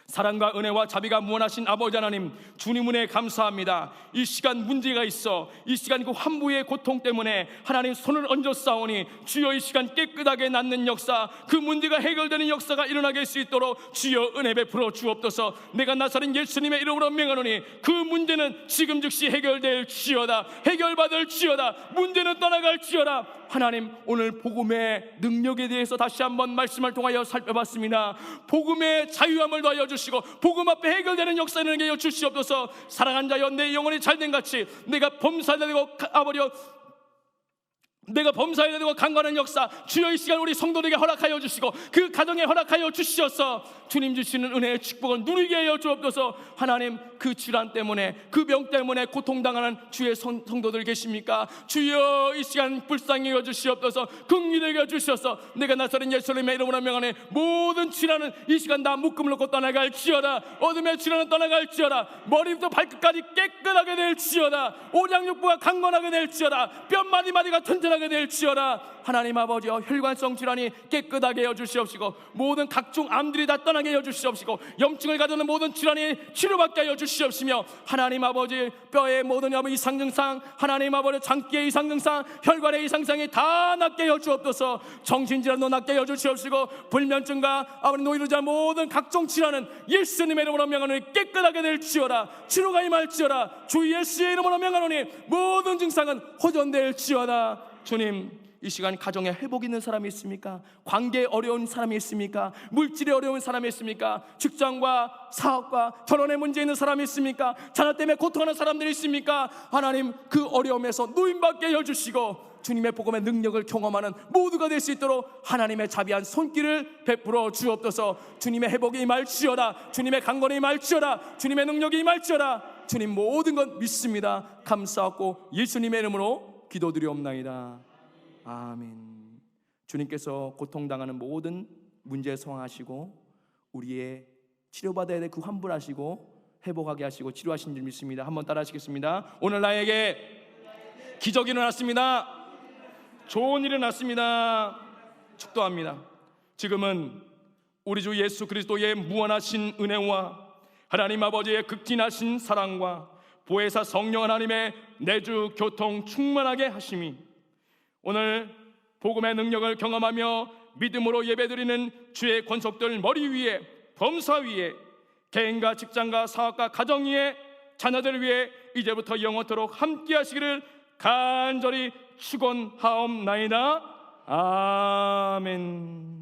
사랑과 은혜와 자비가 무한하신 아버지 하나님 주님 은혜 감사합니다. 이 시간 문제가 있어 이 시간 그 환부의 고통 때문에 하나님 손을 얹어 싸우니 주여 이 시간 깨끗하게 낫는 역사 그 문제가 해결되는 역사가 일어나게 할 수 있도록 주여 은혜 베풀어 주옵소서. 내가 나사렛 예수님의 이름으로 명하노니 그 문제는 지금 즉시 해결될지어다 해결받을지어다 문제는 떠나갈지어다. 하나님 오늘 복음의 능력에 대해서 다시 한번 말씀을 통하여 살펴봤습니다. 복음의 자유함을 더하여 주시고 복음 앞에 해결되는 역사 일어나게 하여 주시옵소서. 사랑한 자여 내 영혼이 잘된 같이 내가 범사해야 되고 내가 범사해야 되고 강건한 역사 주여 이 시간 우리 성도들에게 허락하여 주시고 그 가정에 허락하여 주시어서 주님 주시는 은혜의 축복을 누리게 하여 주옵소서. 하나님 그 질환 때문에 그 병 때문에 고통당하는 주의 성도들 계십니까? 주여 이 시간 불쌍히 여겨 주시옵소서. 긍휼히 여겨 주셔서 내가 나사렛 예수님의 이름으로 명하네 모든 질환은 이 시간 다 묶음을 놓고 떠나갈지어다 어둠의 질환은 떠나갈지어다 머리부터 발끝까지 깨끗하게 될지어다 오장육부가 강건하게 될지어다 뼈 마디마디가 튼튼하게 될지어다. 하나님 아버지여 혈관성 질환이 깨끗하게 하여 주시옵시고 모든 각종 암들이 다 떠나게 하여 주시옵시고 염증을 가져오는 모든 질환이 치료받게 하여 주시옵시고 주시옵시며 하나님 아버지 뼈의 모든 이상 증상, 하나님 아버지 장기의 이상 증상, 혈관의 이상 증상이 다 낫게 해 주옵소서. 정신질환도 낫게 해 주시옵시고 불면증과 아버지 노이로자 모든 각종 질환은 예수님의 이름으로 명하노니 깨끗하게 될지어다. 치료가 임할지어다. 주 예수의 이름으로 명하노니 모든 증상은 호전될지어다. 주님, 이 시간 가정에 회복 있는 사람이 있습니까? 관계에 어려운 사람이 있습니까? 물질에 어려운 사람이 있습니까? 직장과 사업과 결혼에 문제 있는 사람이 있습니까? 자녀 때문에 고통하는 사람들이 있습니까? 하나님, 그 어려움에서 누임받게 해주시고 주님의 복음의 능력을 경험하는 모두가 될 수 있도록 하나님의 자비한 손길을 베풀어 주옵소서. 주님의 회복이 임할지어다. 주님의 강건이 임할지어다. 주님의 능력이 임할지어다. 주님, 모든 것 믿습니다. 감사하고 예수님의 이름으로 기도드리옵나이다. 아멘. 주님께서 고통당하는 모든 문제에 소환하시고 우리의 치료받아야 될 그 환불하시고 회복하게 하시고 치료하신 줄 믿습니다. 한번 따라 하시겠습니다. 오늘 나에게 기적이 일어났습니다. 좋은 일이 일어났습니다. 축도합니다. 지금은 우리 주 예수 그리스도의 무한하신 은혜와 하나님 아버지의 극진하신 사랑과 보혜사 성령 하나님의 내주 교통 충만하게 하심이 오늘 복음의 능력을 경험하며 믿음으로 예배드리는 주의 권속들 머리 위에, 범사 위에, 개인과 직장과 사업과 가정 위에, 자녀들 위에 이제부터 영원토록 함께 하시기를 간절히 축원하옵나이다. 아멘.